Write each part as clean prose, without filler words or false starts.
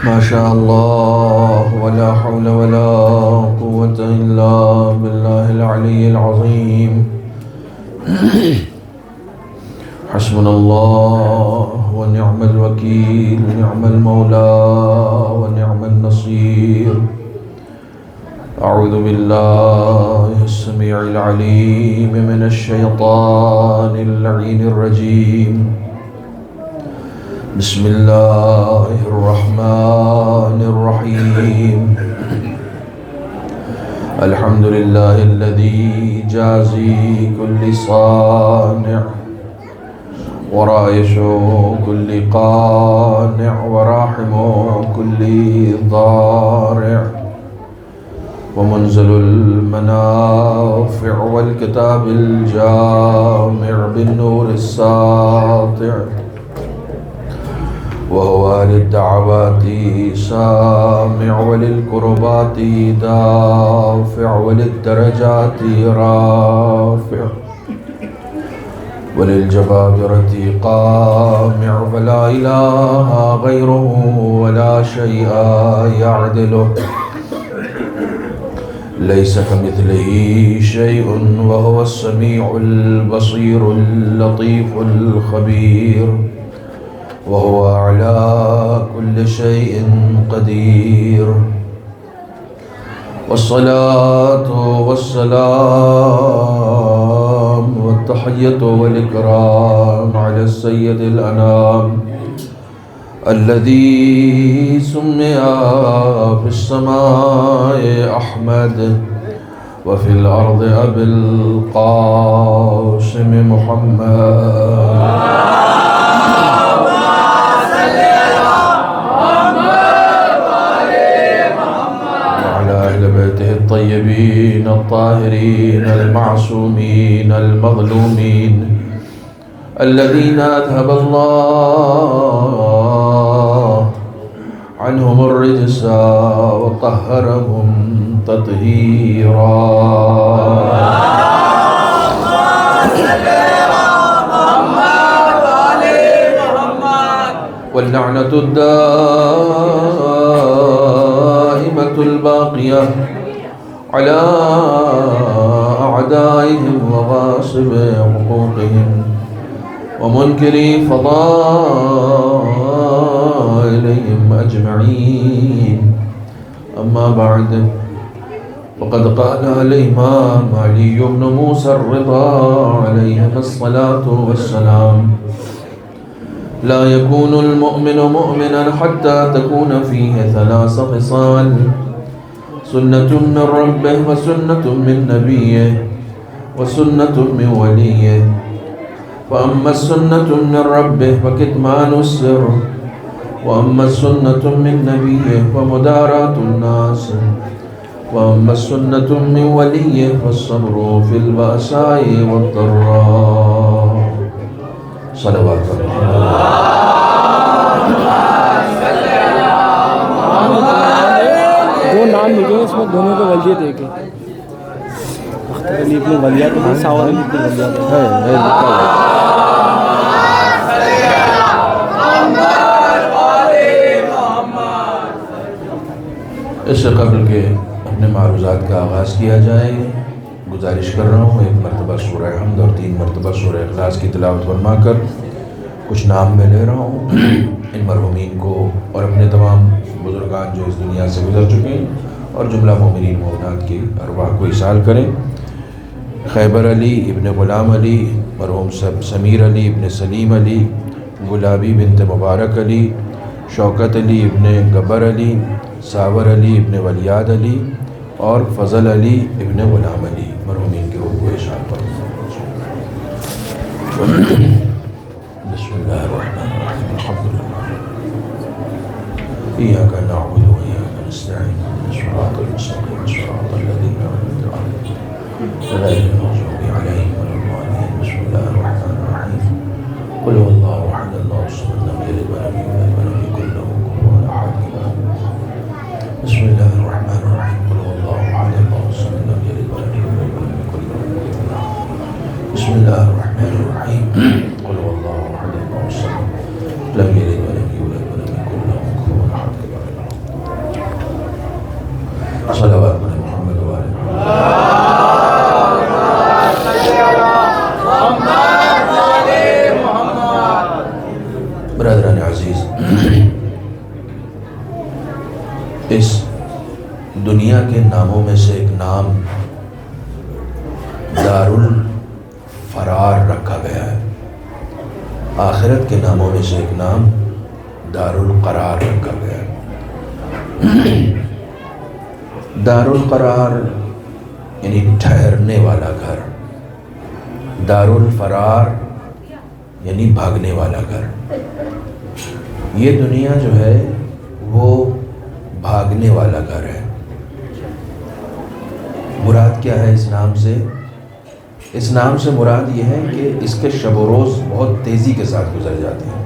ما شاء الله ولا حول ولا قوة إلا بالله العلي العظيم. حسبنا الله ونعم الوكيل، نعم المولى ونعم النصير. أعوذ بالله السميع العليم من الشيطان اللعين الرجيم. بسم الله الرحمن الرحيم. الحمد لله الذي جازي كل صانع ورائش كل قانع وراحم كل ضارع ومنزل المنافع والكتاب الجامع بالنور الساطع، وهو للدعوات سامع وللكربات دافع وللدرجات رافع وللجبابرة قامع، فلا إله غيره ولا شيء يعدله. ليس كمثله شيء وهو السميع البصير اللطيف الخبير، وهو على كل شيء قدير. والصلاة والسلام والتحية والإكرام على السيد الأنام الذي سمي في السماء أحمد وفي الأرض أبي القاسم محمد. بيته الطيبين الطاهرين المعصومين المظلومين الذين أذهب الله عنهم الرجس وطهرهم تطهيرا. واللعنة الدائمة الباقية على أعدائهم وغاصب حقوقهم ومنكري فضائلهم أجمعين. أما بعد، فقد قال الإمام علي بن موسى الرضا عليهم الصلاة والسلام: لا يكون المؤمن مؤمنا حتى تكون فيه ثلاث خصال: سنة من ربه وسنة من نبيه وسنة من وليه. فأما السنة من ربه فكتمان السر، وأما السنة من نبيه فمداراة الناس، وأما السنة من وليه فالصبر في البأساء والضراء. صلوات الله. دو نام لکھے ہیں اس میں، دونوں کے ولیت ایک ہے. اختر علی ابن ولیات ہے، ساور علی ابن ولیات ہے. اس سے قبل کے اپنے معروضات کا آغاز کیا جائے، گزارش کر رہا ہوں ایک مرتبہ سورہ حمد اور 3 مرتبہ سورہ اخلاص کی تلاوت فرما کر کچھ نام میں لے رہا ہوں ان مرحومین کو اور اپنے تمام بزرگان جو اس دنیا سے گزر چکے ہیں اور جملہ مومنین مومنات کی ارواح کو اصال کریں. خیبر علی ابن غلام علی، مرحوم سمیر علی ابن سلیم علی، گلابی بنت مبارک علی، شوکت علی ابن گبر علی، ساور علی ابن ولیاد علی اور فضل علی ابن غلام علی، مرحومین کی روح کو اشارہ کریں. بسم اللہ الرحمن الرحیم. الحمدللہ ایاک نعبد و ایاک نستعین صراط المستقیم صراط الذین انعمت علیہم غیر المغضوب علیہم ولا الضالین. بسم اللہ الرحمن الرحیم. قل هو اللہ احد اللہ الصمد لم یلد ولم یولد ولم یکن له کفوا احد. بسم اللہ الرحمن الرحیم. قل هو اللہ احد اللہ الصمد لم یلد ولم یولد ولم یکن له کفوا احد. بسم اللہ الرحمن الرحیم. قل هو اللہ احد اللہ الصمد لم یلد ولم یولد دنیا کے ناموں میں سے ایک نام دارالفرار رکھا گیا ہے، آخرت کے ناموں میں سے ایک نام دارالقرار رکھا گیا ہے۔ دارالقرار یعنی ٹھہرنے والا گھر، دارالفرار یعنی بھاگنے والا گھر۔ یہ دنیا جو ہے وہ بھاگنے والا گھر ہے۔ مراد کیا ہے اس نام سے؟ اس نام سے مراد یہ ہے کہ اس کے شب و روز بہت تیزی کے ساتھ گزر جاتے ہیں۔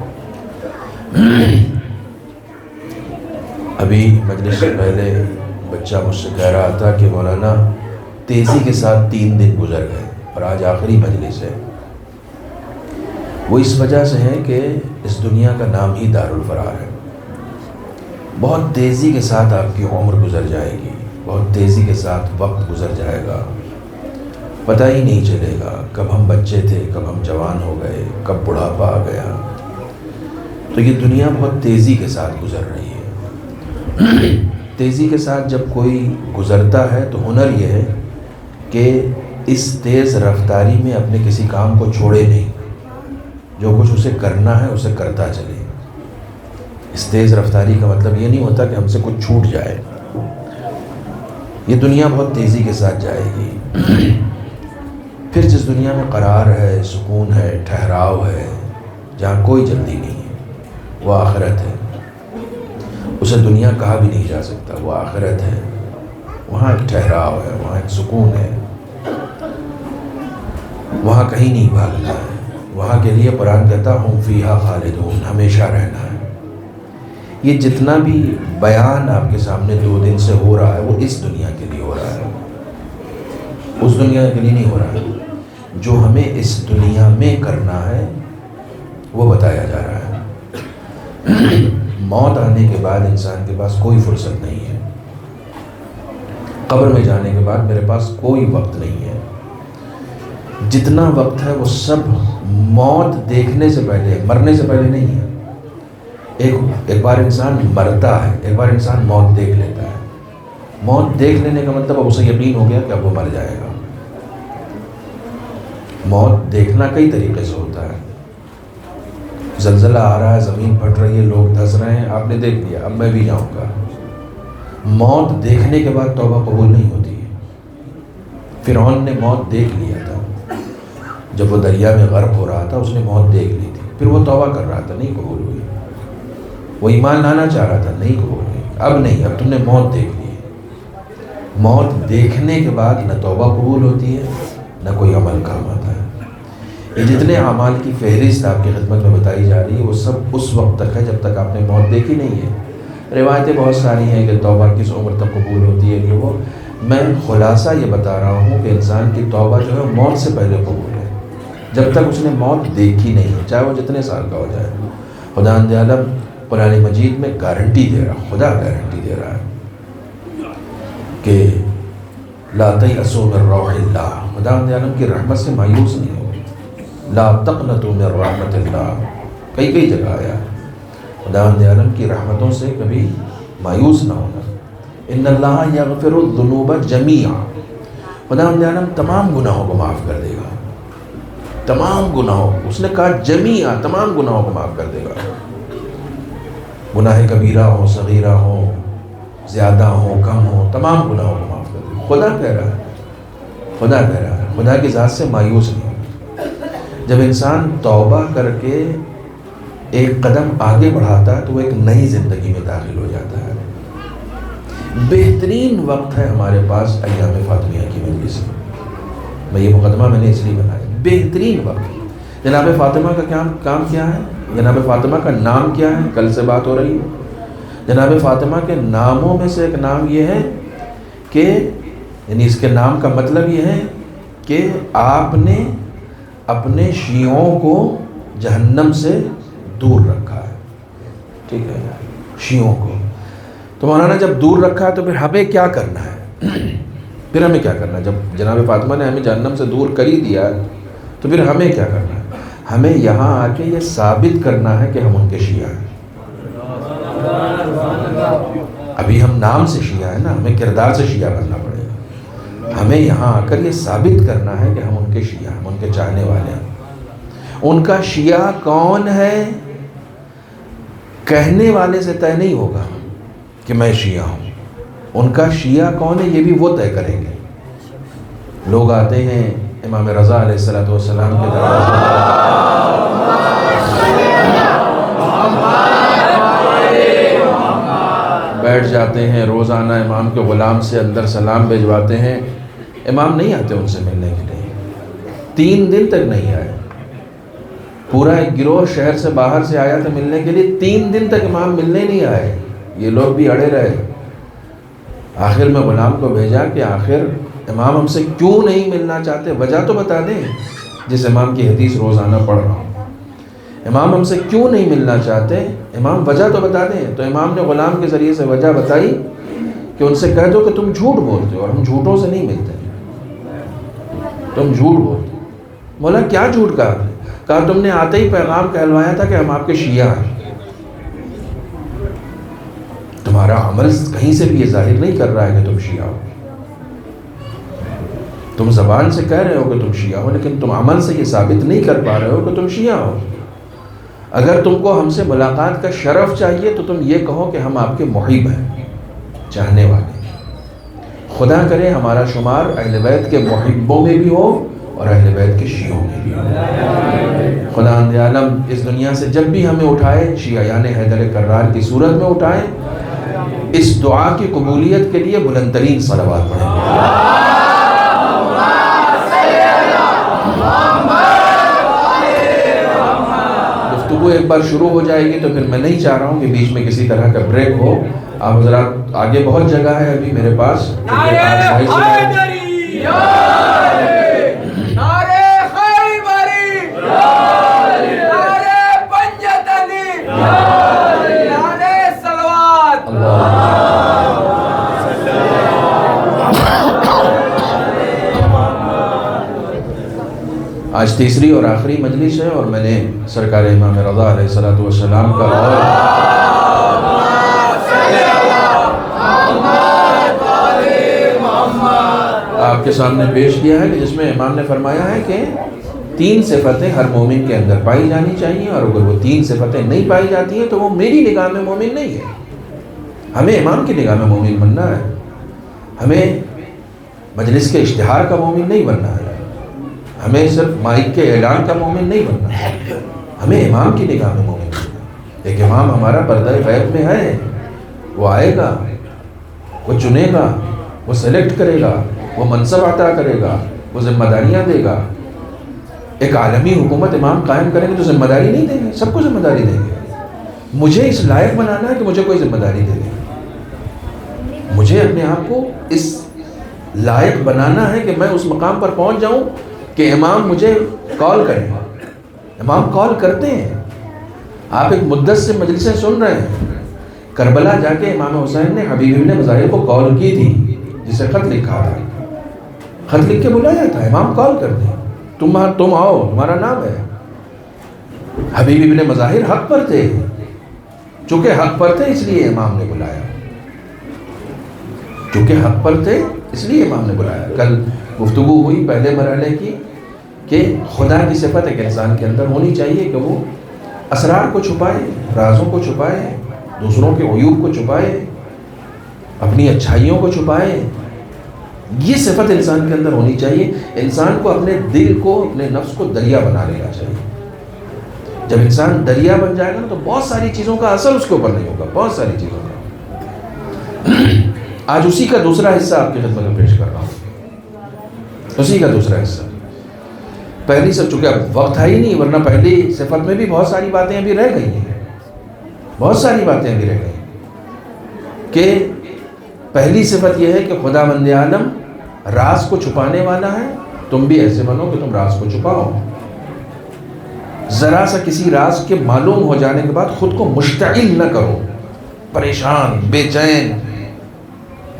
ابھی مجلس سے پہلے بچہ مجھ سے کہہ رہا تھا کہ مولانا تیزی کے ساتھ 3 دن گزر گئے اور آج آخری مجلس ہے۔ وہ اس وجہ سے ہے کہ اس دنیا کا نام ہی دارالفرار ہے۔ بہت تیزی کے ساتھ آپ کی عمر گزر جائے گی، بہت تیزی کے ساتھ وقت گزر جائے گا، پتہ ہی نہیں چلے گا کب ہم بچے تھے، کب ہم جوان ہو گئے، کب بڑھاپا آ گیا۔ تو یہ دنیا بہت تیزی کے ساتھ گزر رہی ہے۔ تیزی کے ساتھ جب کوئی گزرتا ہے تو ہنر یہ ہے کہ اس تیز رفتاری میں اپنے کسی کام کو چھوڑے نہیں، جو کچھ اسے کرنا ہے اسے کرتا چلے۔ اس تیز رفتاری کا مطلب یہ نہیں ہوتا کہ ہم سے کچھ چھوٹ جائے۔ یہ دنیا بہت تیزی کے ساتھ جائے گی۔ پھر جس دنیا میں قرار ہے، سکون ہے، ٹھہراؤ ہے، جہاں کوئی جلدی نہیں ہے، وہ آخرت ہے۔ اسے دنیا کہا بھی نہیں جا سکتا، وہ آخرت ہے۔ وہاں ایک ٹھہراؤ ہے، وہاں ایک سکون ہے، وہاں کہیں نہیں بھاگنا ہے۔ وہاں کے لیے قرآن کہتا ہم فیہا خالدون، ہمیشہ رہنا ہے۔ یہ جتنا بھی بیان آپ کے سامنے 2 دن سے ہو رہا ہے وہ اس دنیا کے لیے ہو رہا ہے، اس دنیا کے لیے نہیں ہو رہا ہے۔ جو ہمیں اس دنیا میں کرنا ہے وہ بتایا جا رہا ہے۔ موت آنے کے بعد انسان کے پاس کوئی فرصت نہیں ہے، قبر میں جانے کے بعد میرے پاس کوئی وقت نہیں ہے۔ جتنا وقت ہے وہ سب موت دیکھنے سے پہلے، مرنے سے پہلے نہیں ہے۔ ایک بار انسان مرتا ہے، ایک بار انسان موت دیکھ لیتا ہے۔ موت دیکھ لینے کا مطلب اب اسے یقین ہو گیا کہ اب وہ مر جائے گا۔ موت دیکھنا کئی طریقے سے ہوتا ہے۔ زلزلہ آ رہا ہے، زمین پھٹ رہی ہے، لوگ دھس رہے ہیں، آپ نے دیکھ لیا اب میں بھی جاؤں گا۔ موت دیکھنے کے بعد توبہ قبول نہیں ہوتی ہے۔ فرعون نے موت دیکھ لیا تھا، جب وہ دریا میں غرق ہو رہا تھا اس نے موت دیکھ لی تھی، پھر وہ توبہ کر رہا تھا، نہیں قبول ہوئی۔ وہ ایمان لانا چاہ رہا تھا، نہیں قبول ہوئی۔ اب نہیں، اب تم نے موت دیکھ لی۔ موت دیکھنے کے بعد نہ توبہ قبول ہوتی ہے نہ کوئی عمل کام آتا ہے۔ یہ جتنے اعمال کی فہرست آپ کی خدمت میں بتائی جا رہی ہے وہ سب اس وقت تک ہے جب تک آپ نے موت دیکھی نہیں ہے۔ روایتیں بہت ساری ہیں کہ توبہ کس عمر تک قبول ہوتی ہے، کہ وہ میں خلاصہ یہ بتا رہا ہوں کہ انسان کی توبہ جو ہے موت سے پہلے قبول ہے، جب تک اس نے موت دیکھی نہیں ہے، چاہے وہ جتنے سال کا ہو جائے۔ خداوند عالم قرآن مجید میں گارنٹی دے رہا، خدا گارنٹی دے رہا ہے کہ لا تیأسوا من روح اللہ، خداوند عالم کی رحمت سے مایوس نہیں ہو، لا تقنطوا من رحمت اللہ، کئی جگہ آیا خداوند عالم کی رحمتوں سے کبھی مایوس نہ ہونا۔ ان اللہ یغفر الذنوب جمیعا، خداوند عالم تمام گناہوں کو معاف کر دے گا، تمام گناہوں، اس نے کہا جمیعا، تمام گناہوں کو معاف کر دے گا۔ گناہ کبیرہ ہوں، صغیرہ ہوں، زیادہ ہوں، کم ہوں، تمام گناہوں کو معاف کر دے گا۔ خدا کہہ رہا ہے، خدا کہہ رہا ہے، خدا کی ذات سے مایوس نہیں۔ جب انسان توبہ کر کے ایک قدم آگے بڑھاتا ہے تو وہ ایک نئی زندگی میں داخل ہو جاتا ہے۔ بہترین وقت ہے ہمارے پاس ایام فاطمیہ کی مجلس میں، یہ مقدمہ میں نے اس لیے بنایا، بہترین وقت۔ جناب فاطمہ کا کام کیا ہے؟ جناب فاطمہ کا نام کیا ہے؟ کل سے بات ہو رہی ہے۔ جناب فاطمہ کے ناموں میں سے ایک نام یہ ہے کہ یعنی اس کے نام کا مطلب یہ ہے کہ آپ نے اپنے شیعوں کو جہنم سے دور رکھا ہے، ٹھیک ہے، شیعوں کو۔ تو مولانا جب دور رکھا ہے تو پھر ہمیں کیا کرنا ہے؟ پھر ہمیں کیا کرنا ہے؟ جب جناب فاطمہ نے ہمیں جہنم سے دور کر ہی دیا ہے تو پھر ہمیں کیا کرنا ہے؟ ہمیں یہاں آ کے یہ ثابت کرنا ہے کہ ہم ان کے شیعہ ہیں۔ ابھی ہم نام سے شیعہ ہیں نا، ہمیں کردار سے شیعہ بننا پڑے گا. ہمیں یہاں آ کر یہ ثابت کرنا ہے کہ ہم ان کے شیعہ ہیں، ہم ان کے چاہنے والے ہیں. ان کا شیعہ کون ہے کہنے والے سے طے نہیں ہوگا کہ میں شیعہ ہوں. ان کا شیعہ کون ہے یہ بھی وہ طے کریں گے. لوگ آتے ہیں امام رضا علیہ السلام کے دروازے بیٹھ جاتے ہیں، روزانہ امام کے غلام سے اندر سلام بھیجواتے ہیں. امام نہیں آتے ان سے ملنے کے لیے، 3 دن تک نہیں آئے. پورا ایک گروہ شہر سے باہر سے آیا تھا ملنے کے لیے، 3 دن تک امام ملنے نہیں آئے. یہ لوگ بھی اڑے رہے. آخر میں غلام کو بھیجا کہ آخر امام ہم سے کیوں نہیں ملنا چاہتے، وجہ تو بتا دیں. جس امام کی حدیث روزانہ پڑھ رہا ہوں، امام ہم سے کیوں نہیں ملنا چاہتے، امام وجہ تو بتا دیں. تو امام نے غلام کے ذریعے سے وجہ بتائی کہ ان سے کہہ دو کہ تم جھوٹ بولتے ہو اور ہم جھوٹوں سے نہیں ملتے، تم جھوٹ بولتے. مولا کیا جھوٹ کہا تم نے آتے ہی پیغام کہلوایا تھا کہ ہم آپ کے شیعہ ہیں. تمہارا عمل کہیں سے بھی یہ ظاہر نہیں کر رہا ہے کہ تم شیعہ ہو. تم زبان سے کہہ رہے ہو کہ تم شیعہ ہو، لیکن تم عمل سے یہ ثابت نہیں کر پا رہے ہو کہ تم شیعہ ہو. اگر تم کو ہم سے ملاقات کا شرف چاہیے تو تم یہ کہو کہ ہم آپ کے محب ہیں، چاہنے والے. خدا کرے ہمارا شمار اہل بیت کے محبوں میں بھی ہو اور اہل بیت کے شیعوں میں بھی ہو. خدا عالم اس دنیا سے جب بھی ہمیں اٹھائے شیعیان حیدر کرار کی صورت میں اٹھائے. اس دعا کی قبولیت کے لیے بلند ترین صلوات پڑھیں. گفتگو ایک بار شروع ہو جائے گی تو پھر میں نہیں چاہ رہا ہوں کہ بیچ میں کسی طرح کا بریک ہو. آپ حضرات آگے بہت جگہ ہے ابھی میرے پاس. آج تیسری اور آخری مجلس ہے اور میں نے سرکار امام رضا علیہ السلام کا آپ کے سامنے پیش کیا ہے کہ جس میں امام نے فرمایا ہے کہ 3 صفتیں ہر مومن کے اندر پائی جانی چاہیے، اور اگر وہ 3 صفتیں نہیں پائی جاتی ہیں تو وہ میری نگاہ میں مومن نہیں ہے. ہمیں امام کی نگاہ میں مومن بننا ہے. ہمیں مجلس کے اشتہار کا مومن نہیں بننا ہے. ہمیں صرف مائک کے اعلان کا مومن نہیں بننا ہے. ہمیں امام کی نگاہ میں مومن بننا ہے. ایک امام ہمارا پردہ غیب میں ہے، وہ آئے گا، وہ چنے گا، وہ سلیکٹ کرے گا، وہ منصب عطا کرے گا، وہ ذمہ داریاں دے گا. ایک عالمی حکومت امام قائم کریں گے تو ذمہ داری نہیں دیں گے، سب کو ذمہ داری دیں گے. مجھے اس لائق بنانا ہے کہ مجھے کوئی ذمہ داری دے دے. مجھے اپنے آپ کو اس لائق بنانا ہے کہ میں اس مقام پر پہنچ جاؤں کہ امام مجھے کال کریں. امام کال کرتے ہیں. آپ ایک مدت سے مجلسیں سن رہے ہیں. کربلا جا کے امام حسین نے حبیب ابن مظاہر کو کال کی تھی، جسے خط لکھا تھا. خط لکھ کے بلایا تھا. امام کال کرتے ہیں، تم آؤ، تمہارا نام ہے. حبیب ابن مظاہر حق پر تھے، چونکہ حق پر تھے اس لیے امام نے بلایا. چونکہ حق پر تھے اس لیے امام نے بلایا. کل گفتگو ہوئی پہلے مرحلے کی کہ خدا کی صفت ایک انسان کے اندر ہونی چاہیے کہ وہ اسرار کو چھپائے، رازوں کو چھپائے، دوسروں کے عیوب کو چھپائے، اپنی اچھائیوں کو چھپائے. یہ صفت انسان کے اندر ہونی چاہیے. انسان کو اپنے دل کو، اپنے نفس کو دریا بنا لینا چاہیے. جب انسان دریا بن جائے گا نا تو بہت ساری چیزوں کا اثر اس کے اوپر نہیں ہوگا. بہت ساری چیزوں کا. آج اسی کا دوسرا حصہ آپ کی خدمت میں پیش کر رہا ہوں. اسی کا دوسرا حصہ. پہلی سب چونکہ اب وقت ہے ہی نہیں، ورنہ پہلی صفت میں بھی بہت ساری باتیں ابھی رہ گئی ہیں. بہت ساری باتیں ابھی رہ گئی کہ پہلی صفت یہ ہے کہ خدا بند عالم راز کو چھپانے والا ہے. تم بھی ایسے بنو کہ تم راز کو چھپاؤ. ذرا سا کسی راز کے معلوم ہو جانے کے بعد خود کو مشتعل نہ کرو، پریشان، بے چین،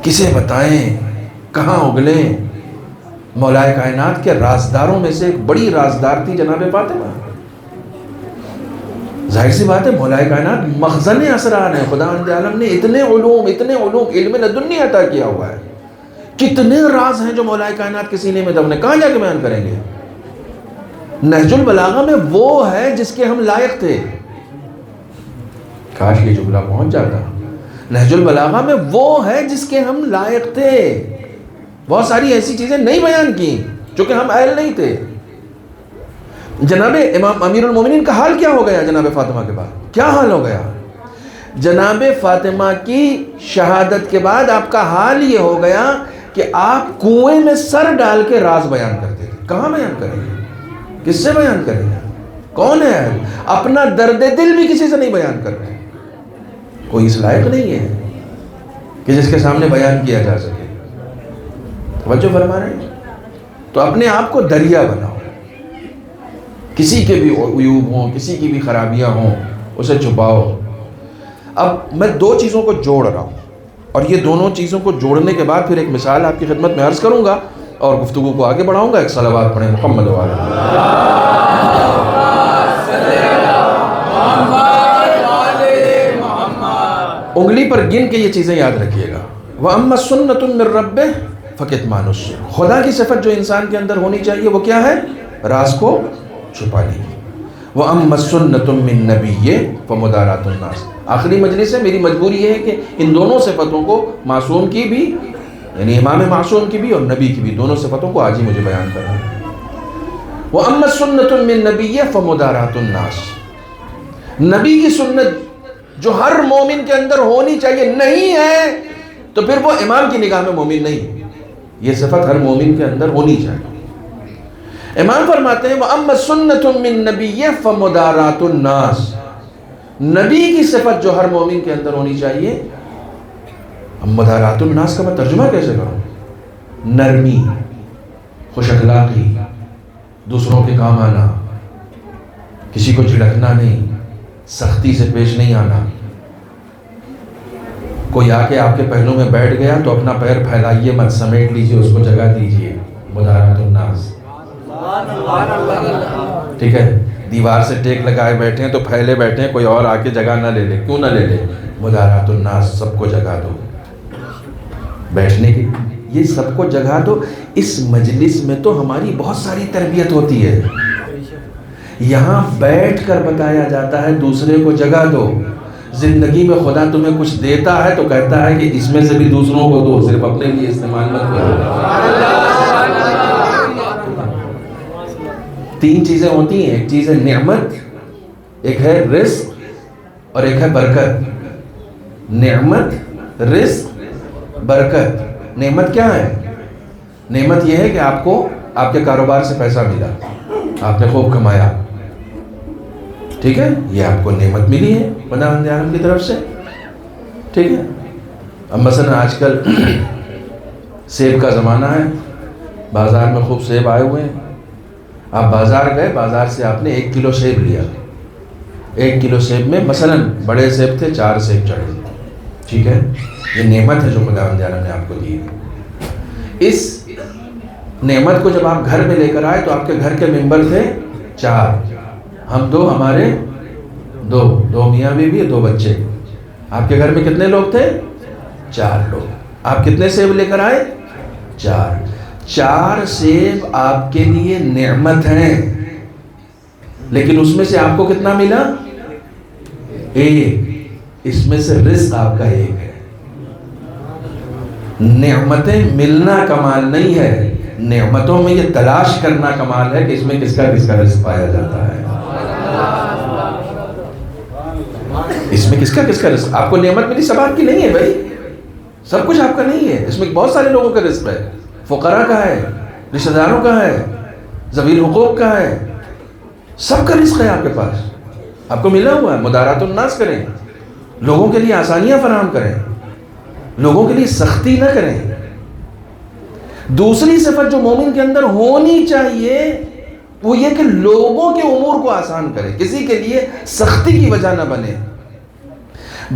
کسے بتائیں، کہاں اگلیں. مولائے کائنات کے رازداروں میں سے ایک بڑی رازدار تھی جناب فاطمہ. ظاہر سی بات ہے مولا کائنات مخزن اسرار ہے. خدا عالم نے اتنے علوم علم لدنی عطا کیا ہوا ہے. کتنے راز ہیں جو مولا کائنات کے سینے میں دفن ہے, کہاں جا کے بیان کریں گے؟ نہج البلاغہ میں وہ ہے جس کے ہم لائق تھے. کاش یہ جملہ پہنچ جاتا. نہج البلاغہ میں وہ ہے جس کے ہم لائق تھے. بہت ساری ایسی چیزیں نہیں بیان کی جو کہ ہم اہل نہیں تھے. جناب امام امیر المومنین کا حال کیا ہو گیا جناب فاطمہ کے بعد؟ کیا حال ہو گیا؟ جناب فاطمہ کی شہادت کے بعد آپ کا حال یہ ہو گیا کہ آپ کنویں میں سر ڈال کے راز بیان کرتے تھے. کہاں بیان کریں گے؟ کس سے بیان کریں گے؟ کون ہے اہل؟ اپنا درد دل بھی کسی سے نہیں بیان کر رہے. کوئی اس لائق نہیں ہے کہ جس کے سامنے بیان کیا جا سکے. توجہ فرما رہے ہیں؟ تو اپنے آپ کو دریا بناؤ. کسی کے بھی عیوب ہوں, کسی کی بھی خرابیاں ہوں, اسے چھپاؤ. اب میں دو چیزوں کو جوڑ رہا ہوں, اور یہ دونوں چیزوں کو جوڑنے کے بعد پھر ایک مثال آپ کی خدمت میں عرض کروں گا اور گفتگو کو آگے بڑھاؤں گا. ایک صلوات پڑھیں محمد وعلیہ. انگلی پر گن کے یہ چیزیں یاد رکھیے گا. وَأَمَّا سُنَّةٌ مِّن رَبِّهِ فَكِتْمَانُ السِّرِّ. خدا کی صفت جو انسان کے اندر ہونی چاہیے وہ کیا ہے؟ راز کو چھپانے کی. وَأَمَّا السُّنَّةُ مِّن نَبِيِّهِ فَمُدَارَاتُ النَّاسِ. آخری مجلس ہے, میری مجبوری یہ ہے کہ ان دونوں صفتوں کو, معصوم کی بھی یعنی امام معصوم کی بھی اور نبی کی بھی, دونوں صفتوں کو آج ہی مجھے بیان کرنا ہے. وَأَمَّا السُّنَّةُ مِّن نَبِيِّهِ فَمُدَارَاتُ النَّاسِ. نبی کی سنت جو ہر مومن کے اندر ہونی چاہیے نہیں ہے تو پھر وہ امام کی نگاہ میں مومن نہیں. یہ صفت ہر مومن کے اندر ہونی چاہیے. امام فرماتے ہیں وَأَمَّا السُّنَّةُ مِن نَبِيِّهِ فَمُدَارَاتُ النَّاسِ. نبی کی صفت جو ہر مومن کے اندر ہونی چاہیے. اب مدارات الناس کا میں ترجمہ کیسے کروں؟ نرمی, خوش اخلاقی, دوسروں کے کام آنا, کسی کو جھڑکنا نہیں, سختی سے پیش نہیں آنا. کوئی آ کے آپ کے پہلو میں بیٹھ گیا تو اپنا پیر پھیلائیے مت, سمیٹ لیجئے, اس کو جگہ دیجئے. مدارات الناس. ٹھیک ہے, دیوار سے ٹیک لگائے بیٹھے ہیں تو پھیلے بیٹھے ہیں, کوئی اور آ کے جگہ نہ لے لے. کیوں نہ لے لے؟ مدارات الناس, سب کو جگہ دو بیٹھنے کی. یہ سب کو جگہ دو. اس مجلس میں تو ہماری بہت ساری تربیت ہوتی ہے. یہاں بیٹھ کر بتایا جاتا ہے دوسرے کو جگہ دو. زندگی میں خدا تمہیں کچھ دیتا ہے تو کہتا ہے کہ اس میں سے بھی دوسروں کو دو, صرف اپنے لیے استعمال مت کرو. تین چیزیں ہوتی ہیں, ایک چیز ہے نعمت, ایک ہے رزق, اور ایک ہے برکت. نعمت, رزق, برکت. نعمت کیا ہے؟ نعمت یہ ہے کہ آپ کو آپ کے کاروبار سے پیسہ ملا, آپ نے خوب کمایا, ٹھیک ہے, یہ آپ کو نعمت ملی ہے خداوند عالم کی طرف سے. ٹھیک ہے. اب مثلا آج کل سیب کا زمانہ ہے, بازار میں خوب سیب آئے ہوئے ہیں. آپ بازار گئے, بازار سے آپ نے 1 کلو سیب لیا. 1 کلو سیب میں مثلا بڑے سیب تھے, 4 سیب چڑھے. ٹھیک ہے, یہ نعمت ہے جو خداوند عالم نے آپ کو دی ہے. اس نعمت کو جب آپ گھر میں لے کر آئے تو آپ کے گھر کے ممبر تھے 4, ہم 2, ہمارے 2 میاں بیوی, 2 بچے. آپ کے گھر میں کتنے لوگ تھے؟ 4 لوگ. آپ کتنے سیب لے کر آئے؟ 4. 4 سیب آپ کے لیے نعمت ہیں, لیکن اس میں سے آپ کو کتنا ملا؟ 1. اس میں سے رزق آپ کا 1 ہے. نعمتیں ملنا کمال نہیں ہے, نعمتوں میں یہ تلاش کرنا کمال ہے کہ اس میں کس کا رزق پایا جاتا ہے. اس میں کس کا رزق. آپ کو نعمت ملی, سب آپ کی نہیں ہے بھائی, سب کچھ آپ کا نہیں ہے. اس میں بہت سارے لوگوں کا رزق ہے. فقراء کا ہے, رشتہ داروں کا ہے, ذوی الحقوق کا ہے, سب کا رزق ہے آپ کے پاس, آپ کو ملا ہوا ہے. مدارات الناس کریں, لوگوں کے لیے آسانیاں فراہم کریں, لوگوں کے لیے سختی نہ کریں. دوسری صفت جو مومن کے اندر ہونی چاہیے وہ یہ کہ لوگوں کے امور کو آسان کرے, کسی کے لیے سختی کی وجہ نہ بنے.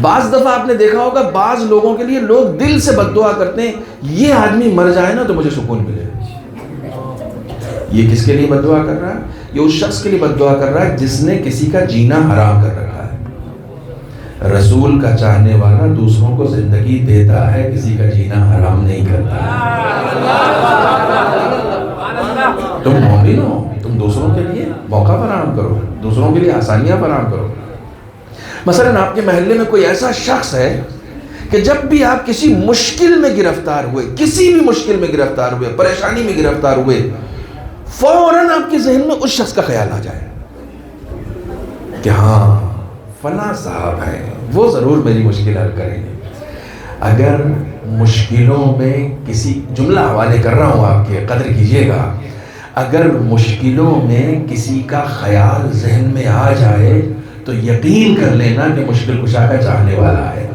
بعض دفعہ آپ نے دیکھا ہوگا بعض لوگوں کے لیے لوگ دل سے بد دعا کرتے ہیں, یہ آدمی مر جائے نا تو مجھے سکون ملے. یہ کس کے لیے بد دعا کر رہا ہے؟ یہ اس شخص کے لیے بد دعا کر رہا ہے جس نے کسی کا جینا حرام کر رکھا. رسول کا چاہنے والا دوسروں کو زندگی دیتا ہے، کسی کا جینا حرام نہیں کرتا۔ تم مومن ہو، تم دوسروں کے لیے موقع فراہم کرو، دوسروں کے لیے آسانیاں فراہم کرو۔ مثلاً آپ کے محلے میں کوئی ایسا شخص ہے کہ جب بھی آپ کسی مشکل میں گرفتار ہوئے، کسی بھی مشکل میں گرفتار ہوئے، پریشانی میں گرفتار ہوئے، فوراً آپ کے ذہن میں اس شخص کا خیال آ جائے کہ ہاں فلاں صاحب ہیں، وہ ضرور میری مشکل حل کریں گے۔ اگر مشکلوں میں کسی جملہ حوالے کر رہا ہوں، آپ کے قدر کیجئے گا، اگر مشکلوں میں کسی کا خیال ذہن میں آ جائے تو یقین کر لینا کہ مشکل کشا کا چاہنے والا ہے۔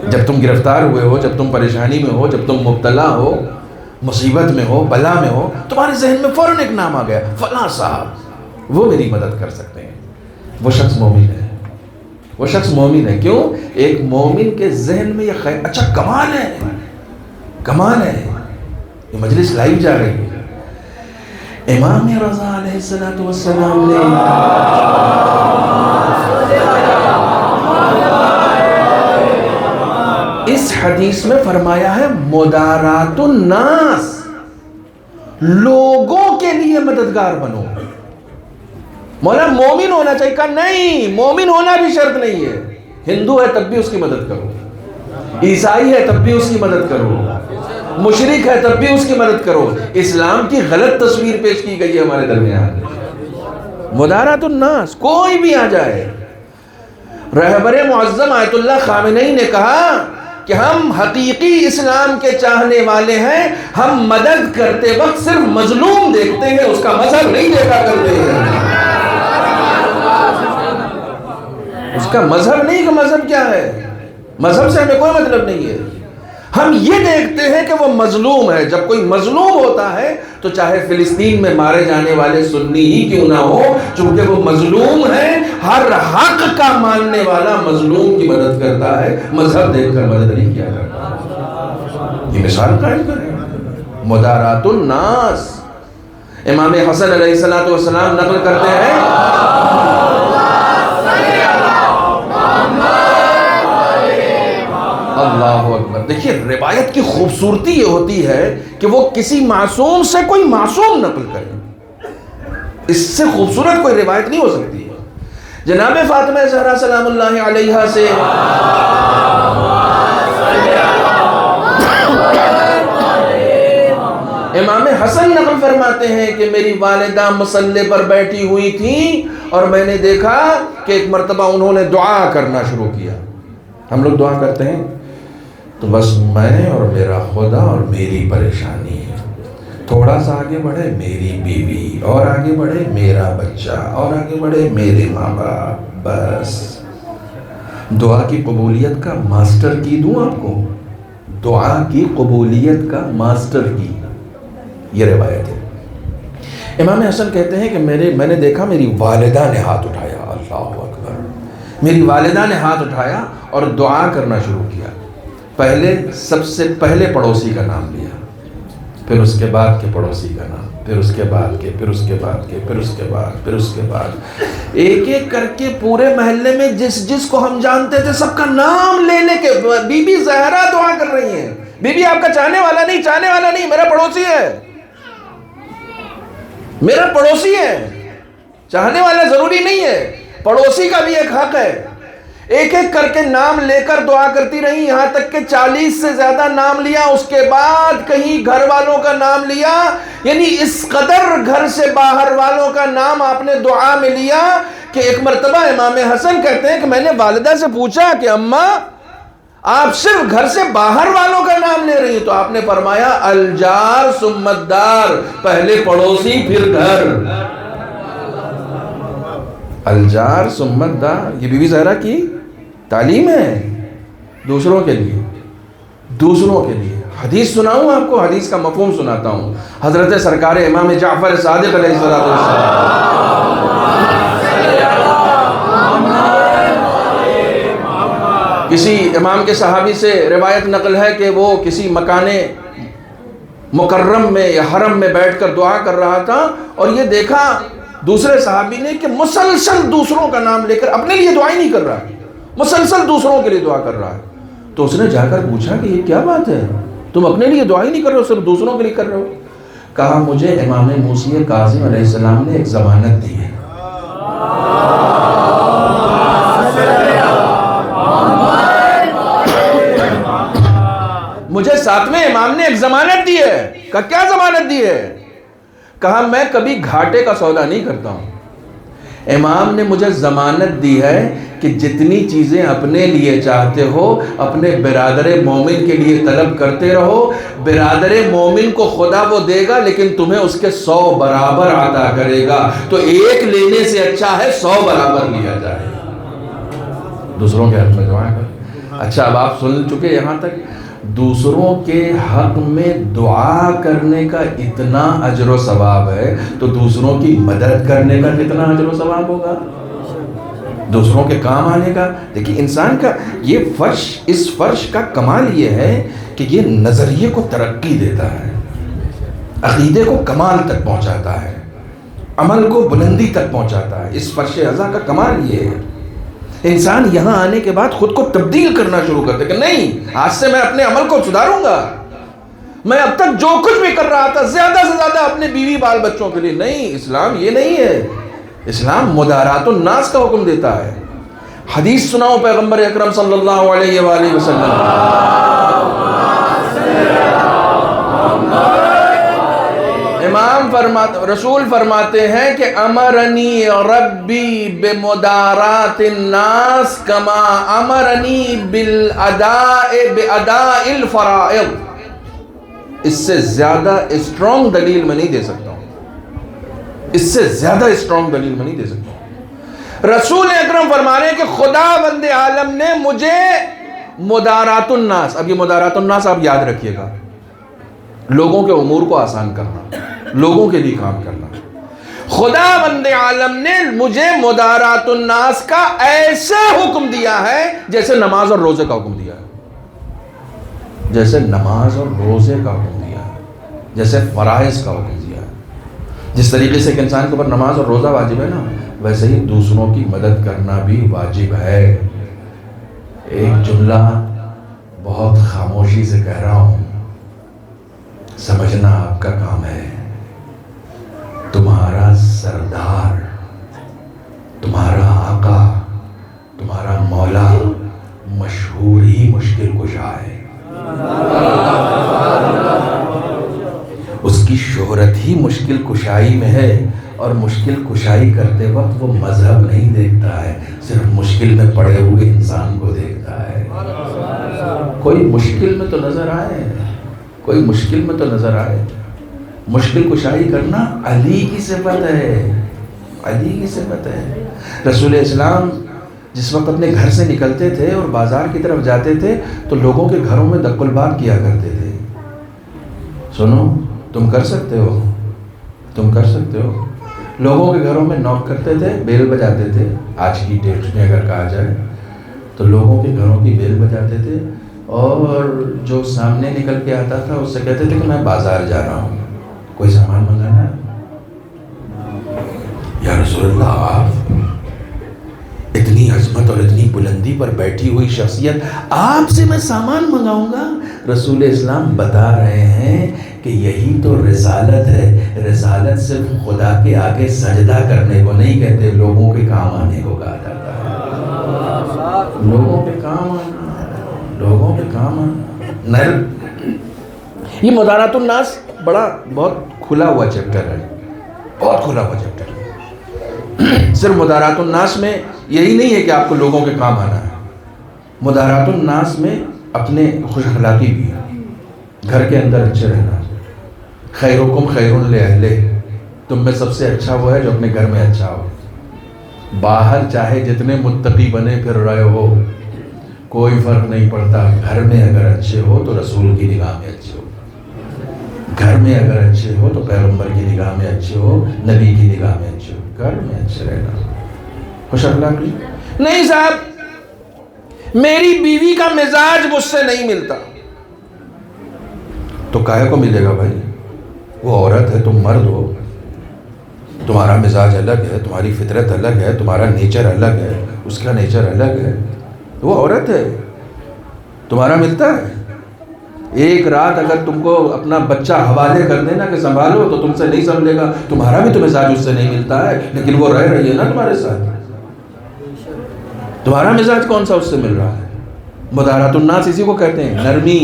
جب تم گرفتار ہوئے ہو، جب تم پریشانی میں ہو، جب تم مبتلا ہو، مصیبت میں ہو، بلا میں ہو، تمہارے ذہن میں فوراً ایک نام آ گیا، فلاں صاحب، وہ میری مدد کر سکتے ہیں۔ وہ شخص مومن ہے، وہ شخص مومن ہے۔ کیوں؟ ایک مومن کے ذہن میں یہ خیال، اچھا کمال ہے، کمال ہے، یہ مجلس لائیو جا رہی ہے۔ امام رضا علیہ السلام نے اس حدیث میں فرمایا ہے مدارات الناس، لوگوں کے لیے مددگار بنو۔ مولا مومن ہونا چاہیے، کہا نہیں، مومن ہونا بھی شرط نہیں ہے، ہندو ہے تب بھی اس کی مدد کرو، عیسائی ہے تب بھی اس کی مدد کرو، مشرک ہے تب بھی اس کی مدد کرو۔ اسلام کی غلط تصویر پیش کی گئی ہے ہمارے درمیان۔ مدارات الناس، کوئی بھی آ جائے۔ رہبر معظم آیت اللہ خامنئی نے کہا کہ ہم حقیقی اسلام کے چاہنے والے ہیں، ہم مدد کرتے وقت صرف مظلوم دیکھتے ہیں، اس کا مذہب نہیں دیکھا کرتے ہیں۔ اس کا مذہب نہیں، کہ مذہب کیا ہے، مذہب سے ہمیں کوئی مطلب نہیں ہے۔ ہم یہ دیکھتے ہیں کہ وہ مظلوم ہے۔ جب کوئی مظلوم ہوتا ہے تو چاہے فلسطین میں مارے جانے والے سنی ہی کیوں نہ ہو، چونکہ وہ مظلوم ہے، ہر حق کا ماننے والا مظلوم کی مدد کرتا ہے، مذہب دیکھ کر مدد نہیں کیا کرتا۔ یہ مثال قائم کریں، مدارات الناس۔ امام حسن علیہ السلام نقل کرتے ہیں، اللہ اکبر۔ دیکھیے روایت کی خوبصورتی یہ ہوتی ہے کہ وہ کسی معصوم سے کوئی معصوم نقل کرے، اس سے خوبصورت کوئی روایت نہیں ہو سکتی۔ جناب فاطمہ زہرا سلام اللہ علیہا سے امام حسن نقل فرماتے ہیں کہ میری والدہ مصلی پر بیٹھی ہوئی تھیں اور میں نے دیکھا کہ ایک مرتبہ انہوں نے دعا کرنا شروع کیا۔ ہم لوگ دعا کرتے ہیں تو بس میں اور میرا خدا اور میری پریشانی ہے، تھوڑا سا آگے بڑھے میری بیوی، اور آگے بڑھے میرا بچہ، اور آگے بڑھے میرے ماں باپ۔ بس دعا کی قبولیت کا ماسٹر کی دوں آپ کو، دعا کی قبولیت کا ماسٹر کی یہ روایت ہے۔ امام حسن کہتے ہیں کہ میں نے دیکھا میری والدہ نے ہاتھ اٹھایا، اللہ اکبر، میری والدہ نے ہاتھ اٹھایا اور دعا کرنا شروع کیا۔ پہلے سب سے پہلے پڑوسی کا نام لیا، پھر اس کے بعد کے پڑوسی کا نام، پھر اس کے بعد کے، پھر اس کے بعد کے، پھر اس کے بعد، پھر اس کے بعد، ایک ایک کر کے پورے محلے میں جس کو ہم جانتے تھے سب کا نام لے لے کے بی بی زہرا دعا کر رہی ہیں۔ بی بی آپ کا چاہنے والا نہیں، میرا پڑوسی ہے، میرا پڑوسی ہے، چاہنے والا ضروری نہیں ہے، پڑوسی کا بھی ایک حق ہے۔ ایک ایک کر کے نام لے کر دعا کرتی رہی، یہاں تک کہ 40 سے زیادہ نام لیا، اس کے بعد کہیں گھر والوں کا نام لیا، یعنی اس قدر گھر سے باہر والوں کا نام آپ نے دعا میں لیا کہ ایک مرتبہ امام حسن کہتے ہیں کہ میں نے والدہ سے پوچھا کہ اماں آپ صرف گھر سے باہر والوں کا نام لے رہی ہیں، تو آپ نے فرمایا الجار ثم الدار، پہلے پڑوسی پھر گھر، الجار ثم الدار۔ یہ بی بی زہرا کی تعلیم ہے دوسروں کے لیے، دوسروں کے لیے۔ حدیث سناؤں آپ کو، حدیث کا مفہوم سناتا ہوں۔ حضرت سرکار امام جعفر صادق علیہ السلام، کسی امام کے صحابی سے روایت نقل ہے کہ وہ کسی مکان مکرم میں یا حرم میں بیٹھ کر دعا کر رہا تھا اور یہ دیکھا دوسرے صحابی نے کہ مسلسل دوسروں کا نام لے کر اپنے لیے دعا ہی نہیں کر رہا، مسلسل دوسروں کے لیے دعا کر رہا ہے. تو اس نے جا کر پوچھا کہ یہ کیا بات ہے، تم اپنے لیے دعا ہی نہیں کر رہے ہو، صرف دوسروں کے لیے کر رہے ہو. کہا مجھے امام موسی کاظم علیہ السلام نے ایک ضمانت دی ہے. مجھے ساتویں امام نے ایک ضمانت دی ہے. کہا کیا ضمانت دی ہے؟ کہا میں کبھی گھاٹے کا سودا نہیں کرتا ہوں. امام نے مجھے ضمانت دی ہے کہ جتنی چیزیں اپنے لیے چاہتے ہو اپنے برادر مومن کے لیے طلب کرتے رہو، برادر مومن کو خدا وہ دے گا لیکن تمہیں اس کے 100 برابر عطا کرے گا. تو ایک لینے سے اچھا ہے 100 برابر لیا جائے. دوسروں کے حق میں دعا کر. اچھا اب آپ سن چکے یہاں تک دوسروں کے حق میں دعا کرنے کا اتنا اجر و ثواب ہے تو دوسروں کی مدد کرنے کا کتنا اجر و ثواب ہوگا، دوسروں کے کام آنے کا. دیکھیں انسان کا یہ فرش، اس فرش کا کمال یہ ہے کہ یہ نظریے کو ترقی دیتا ہے، عقیدے کو کمال تک پہنچاتا ہے، عمل کو بلندی تک پہنچاتا ہے. اس فرش عزا کا کمال یہ ہے. انسان یہاں آنے کے بعد خود کو تبدیل کرنا شروع کرتے کہ نہیں آج سے میں اپنے عمل کو سدھاروں گا. میں اب تک جو کچھ بھی کر رہا تھا زیادہ سے زیادہ اپنے بیوی بال بچوں کے لیے. نہیں، اسلام یہ نہیں ہے. اسلام مدارات الناس کا حکم دیتا ہے. حدیث سناؤ پیغمبر اکرم صلی اللہ علیہ وآلہ وسلم. رسول فرماتے ہیں کہ امرنی ربی بمدارات الناس کما امرنی باداء الفرائض. اس سے زیادہ اسٹرانگ دلیل میں نہیں دے سکتا ہوں، اس سے زیادہ اسٹرانگ دلیل میں نہیں دے سکتا ہوں. رسول اکرم فرما رہے ہیں کہ خدا بند عالم نے مجھے مدارات الناس، اب یہ مدارات الناس آپ یاد رکھیے گا، لوگوں کے امور کو آسان کرنا، لوگوں کے لیے کام کرنا. خدا بند عالم نے مجھے مدارات الناس کا ایسا حکم دیا ہے جیسے نماز اور روزے کا حکم دیا ہے، جیسے نماز اور روزے کا حکم دیا ہے، جیسے فرائض کا حکم دیا ہے. جس طریقے سے کہ انسان کے اوپر نماز اور روزہ واجب ہے نا، ویسے ہی دوسروں کی مدد کرنا بھی واجب ہے. ایک جملہ بہت خاموشی سے کہہ رہا ہوں، سمجھنا آپ کا کام ہے. تمہارا سردار، تمہارا آقا، تمہارا مولا مشہور ہی مشکل کشا ہے. اس کی شہرت ہی مشکل کشائی میں ہے، اور مشکل کشائی کرتے وقت وہ مذہب نہیں دیکھتا ہے، صرف مشکل میں پڑے ہوئے انسان کو دیکھتا ہے. کوئی مشکل میں تو نظر آئے، کوئی مشکل میں تو نظر آئے. مشکل کشائی کرنا علی کی صفت ہے، علی کی صفت ہے. رسول اسلام جس وقت اپنے گھر سے نکلتے تھے اور بازار کی طرف جاتے تھے تو لوگوں کے گھروں میں دق الباب کیا کرتے تھے. سنو، تم کر سکتے ہو، تم کر سکتے ہو. لوگوں کے گھروں میں نوک کرتے تھے، بیل بجاتے تھے. آج کی ڈیٹ میں اگر کہا جائے تو لوگوں کے گھروں کی بیل بجاتے تھے، اور جو سامنے نکل کے آتا تھا اس سے کہتے تھے کہ میں بازار جا رہا ہوں، کوئی سامان منگانا ہے. یا رسول اللہ، آپ اتنی عظمت اور اتنی بلندی پر بیٹھی ہوئی شخصیت، آپ سے میں سامان منگاؤں گا؟ رسول اسلام بتا رہے ہیں کہ یہی تو رسالت ہے. رسالت صرف خدا کے آگے سجدہ کرنے کو نہیں کہتے، لوگوں کے کام آنے کو کہا جاتا ہے. لوگوں کے کام آنا، لوگوں کے کام آنا. یہ مدارات الناس بہت کھلا ہوا چیپٹر ہے، بہت کھلا ہوا چیپٹر ہے. صرف مدارات الناس میں یہی نہیں ہے کہ آپ کو لوگوں کے کام آنا ہے. مدارات الناس میں اپنے خوش اخلاقی بھی ہے، گھر کے اندر اچھے رہنا. خیرکم خیر لأہلہ، تم میں سب سے اچھا وہ ہے جو اپنے گھر میں اچھا ہو. باہر چاہے جتنے متقی بنے پھر رہے ہو کوئی فرق نہیں پڑتا، گھر میں اگر اچھے ہو تو رسول کی نگاہ میں اچھے ہو، گھر میں اگر اچھے ہو تو پیغمبر کی نگاہ میں اچھے ہو، نبی کی نگاہ میں اچھے ہو. گھر میں اچھے رہنا، خوش اخلاقی. نہیں صاحب میری بیوی کا مزاج مجھ سے نہیں ملتا، تو کاہے کو ملے گا بھائی؟ وہ عورت ہے، تم مرد ہو، تمہارا مزاج الگ ہے، تمہاری فطرت الگ ہے، تمہارا نیچر الگ ہے، اس کا نیچر الگ ہے. وہ عورت ہے، تمہارا ملتا ہے. ایک رات اگر تم کو اپنا بچہ حوالے کر دینا کہ سنبھالو تو تم سے نہیں سنبھلے گا. تمہارا بھی تو مزاج اس سے نہیں ملتا ہے، لیکن وہ رہ رہی ہے نا تمہارے ساتھ. تمہارا مزاج کون سا اس سے مل رہا ہے؟ مدارات الناس اسی کو کہتے ہیں، نرمی.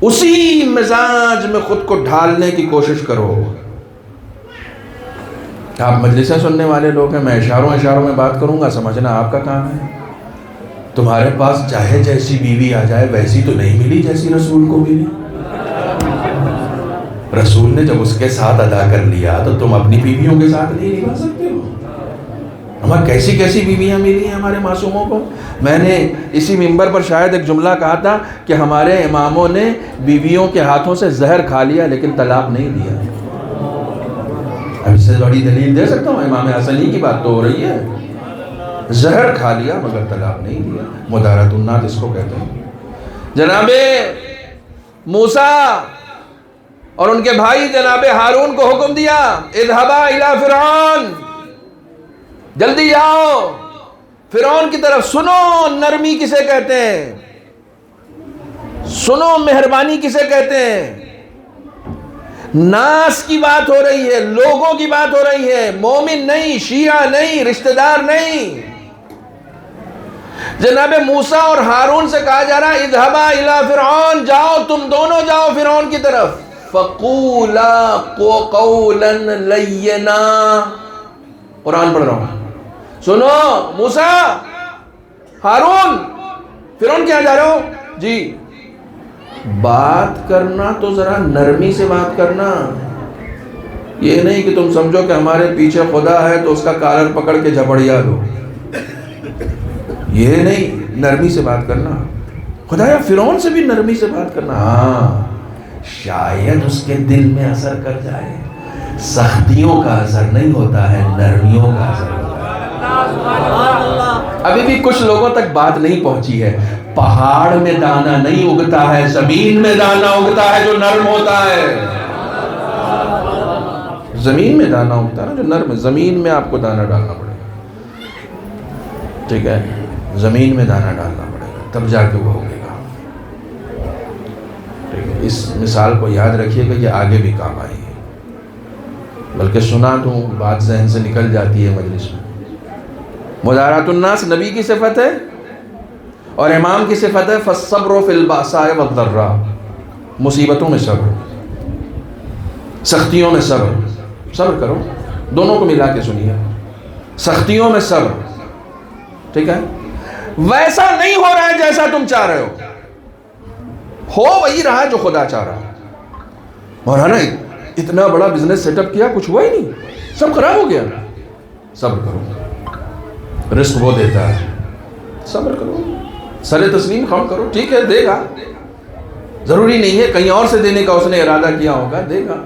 اسی مزاج میں خود کو ڈھالنے کی کوشش کرو. آپ مجلسیں سننے والے لوگ ہیں، میں اشاروں میں بات کروں گا، سمجھنا آپ کا کام ہے. تمہارے پاس چاہے جیسی بیوی آ جائے ویسی تو نہیں ملی جیسی رسول کو ملی. رسول نے جب اس کے ساتھ ادا کر لیا تو تم اپنی بیویوں کے ساتھ نہیں نبھا سکتے ہو. ہمیں کیسی کیسی بیویاں ملی ہیں ہمارے معصوموں کو. میں نے اسی منبر پر شاید ایک جملہ کہا تھا کہ ہمارے اماموں نے بیویوں کے ہاتھوں سے زہر کھا لیا لیکن طلاق نہیں دیا. اب اس سے بڑی دلیل دے سکتا ہوں؟ امام حسنی کی بات تو ہو رہی ہے. زہر کھا لیا مگر طلاق نہیں دیا. مدارات الناس اس کو کہتے ہیں. جناب موسیٰ اور ان کے بھائی جناب ہارون کو حکم دیا، اذهبا الی فرعون، جلدی جاؤ فرعون کی طرف. سنو نرمی کسے کہتے ہیں، سنو مہربانی کسے کہتے ہیں. ناس کی بات ہو رہی ہے، لوگوں کی بات ہو رہی ہے، مومن نہیں، شیعہ نہیں، رشتہ دار نہیں. جناب موسیٰ اور ہارون سے کہا جا رہا ہے اذهبا الی فرعون، جاؤ تم دونوں جاؤ فرعون کی طرف. فقولا قولا لینا. قرآن پڑھ رہا ہوں، سنو موسیٰ ہارون، فرعون کیا جا رہے ہو جی؟ بات کرنا تو ذرا نرمی سے بات کرنا. یہ نہیں کہ تم سمجھو کہ ہمارے پیچھے خدا ہے تو اس کا کالر پکڑ کے جھپڑیا دو. یہ نہیں، نرمی سے بات کرنا. خدایا فرعون سے بھی نرمی سے بات کرنا. ہاں شاید اس کے دل میں اثر کر جائے. سختیوں کا اثر نہیں ہوتا ہے، نرمیوں کا اثر ہوتا ہے. ابھی بھی کچھ لوگوں تک بات نہیں پہنچی ہے. پہاڑ میں دانا نہیں اگتا ہے، زمین میں دانا اگتا ہے جو نرم ہوتا ہے. زمین میں دانا اگتا ہے نا جو نرم ہے. زمین میں آپ کو دانا ڈالنا پڑے گا، ٹھیک ہے؟ زمین میں دانا ڈالنا پڑے گا تب جا کے وہ ہوگے گا. ٹھیک ہے؟ اس مثال کو یاد رکھیے گا، یہ آگے بھی کام آئے گی. بلکہ سنا دوں بات ذہن سے نکل جاتی ہے مجلس میں. مدارات الناس نبی کی صفت ہے اور امام کی صفت ہے فالصبر فی البأساء والضراء. مصیبتوں میں صبر، سختیوں میں صبر. صبر کرو، دونوں کو ملا کے سنیے. سختیوں میں صبر، ٹھیک ہے؟ ویسا نہیں ہو رہا ہے جیسا تم چاہ رہے ہو وہی رہا جو خدا چاہ رہا. مولانا اتنا بڑا بزنس سیٹ اپ کیا، کچھ ہوا ہی نہیں، سب خراب ہو گیا. صبر کرو، رزق وہ دیتا ہے. صبر کرو، سر تسلیم خم کرو. ٹھیک ہے دے گا، ضروری نہیں ہے کہیں اور سے دینے کا اس نے ارادہ کیا ہوگا، دے گا.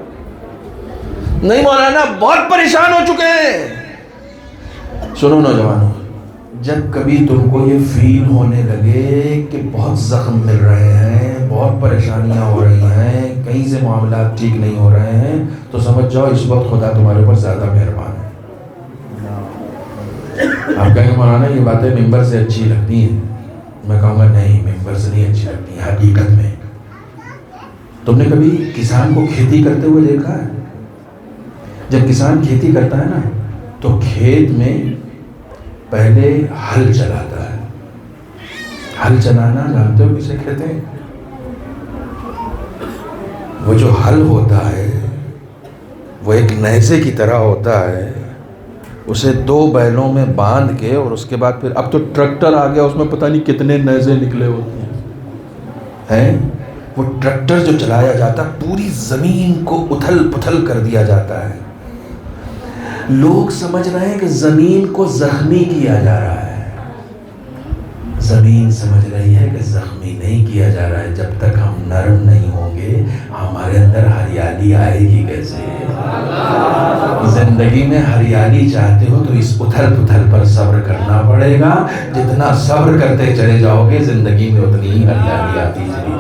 نہیں مولانا بہت پریشان ہو چکے ہیں. سنو نوجوانوں، جب کبھی تم کو یہ فیل ہونے لگے کہ بہت زخم مل رہے ہیں، بہت پریشانیاں ہو رہی ہیں، کہیں سے معاملات ٹھیک نہیں ہو رہے ہیں، تو سمجھ جاؤ اس وقت خدا تمہارے اوپر زیادہ مہربان ہے. آپ کہیں گے مولانا یہ باتیں ممبر سے اچھی لگتی ہیں. میں کہوں گا نہیں، ممبر سے نہیں اچھی لگتی. حقیقت میں تم نے کبھی کسان کو کھیتی کرتے ہوئے دیکھا ہے؟ جب کسان کھیتی کرتا ہے نا تو کھیت میں پہلے ہل چلاتا ہے. ہل چلانا جانتے ہو کسے کہتے ہیں؟ وہ جو ہل ہوتا ہے وہ ایک نیزے کی طرح ہوتا ہے. اسے 2 بیلوں میں باندھ کے اور اس کے بعد پھر اب تو ٹریکٹر آ گیا، اس میں پتہ نہیں کتنے نیزے نکلے ہوتے ہیں. وہ ٹریکٹر جو چلایا جاتا ہے پوری زمین کو اتھل پتھل کر دیا جاتا ہے. لوگ سمجھ رہے ہیں کہ زمین کو زخمی کیا جا رہا ہے. زمین سمجھ رہی ہے کہ زخمی نہیں کیا جا رہا ہے. جب تک ہم نرم نہیں ہوں گے ہمارے اندر ہریالی آئے گی کیسے؟ زندگی میں ہریالی چاہتے ہو تو اس اتھل پتھل پر صبر کرنا پڑے گا. جتنا صبر کرتے چلے جاؤ گے زندگی میں اتنی ہی ہریالی آتی چلی جائے گی.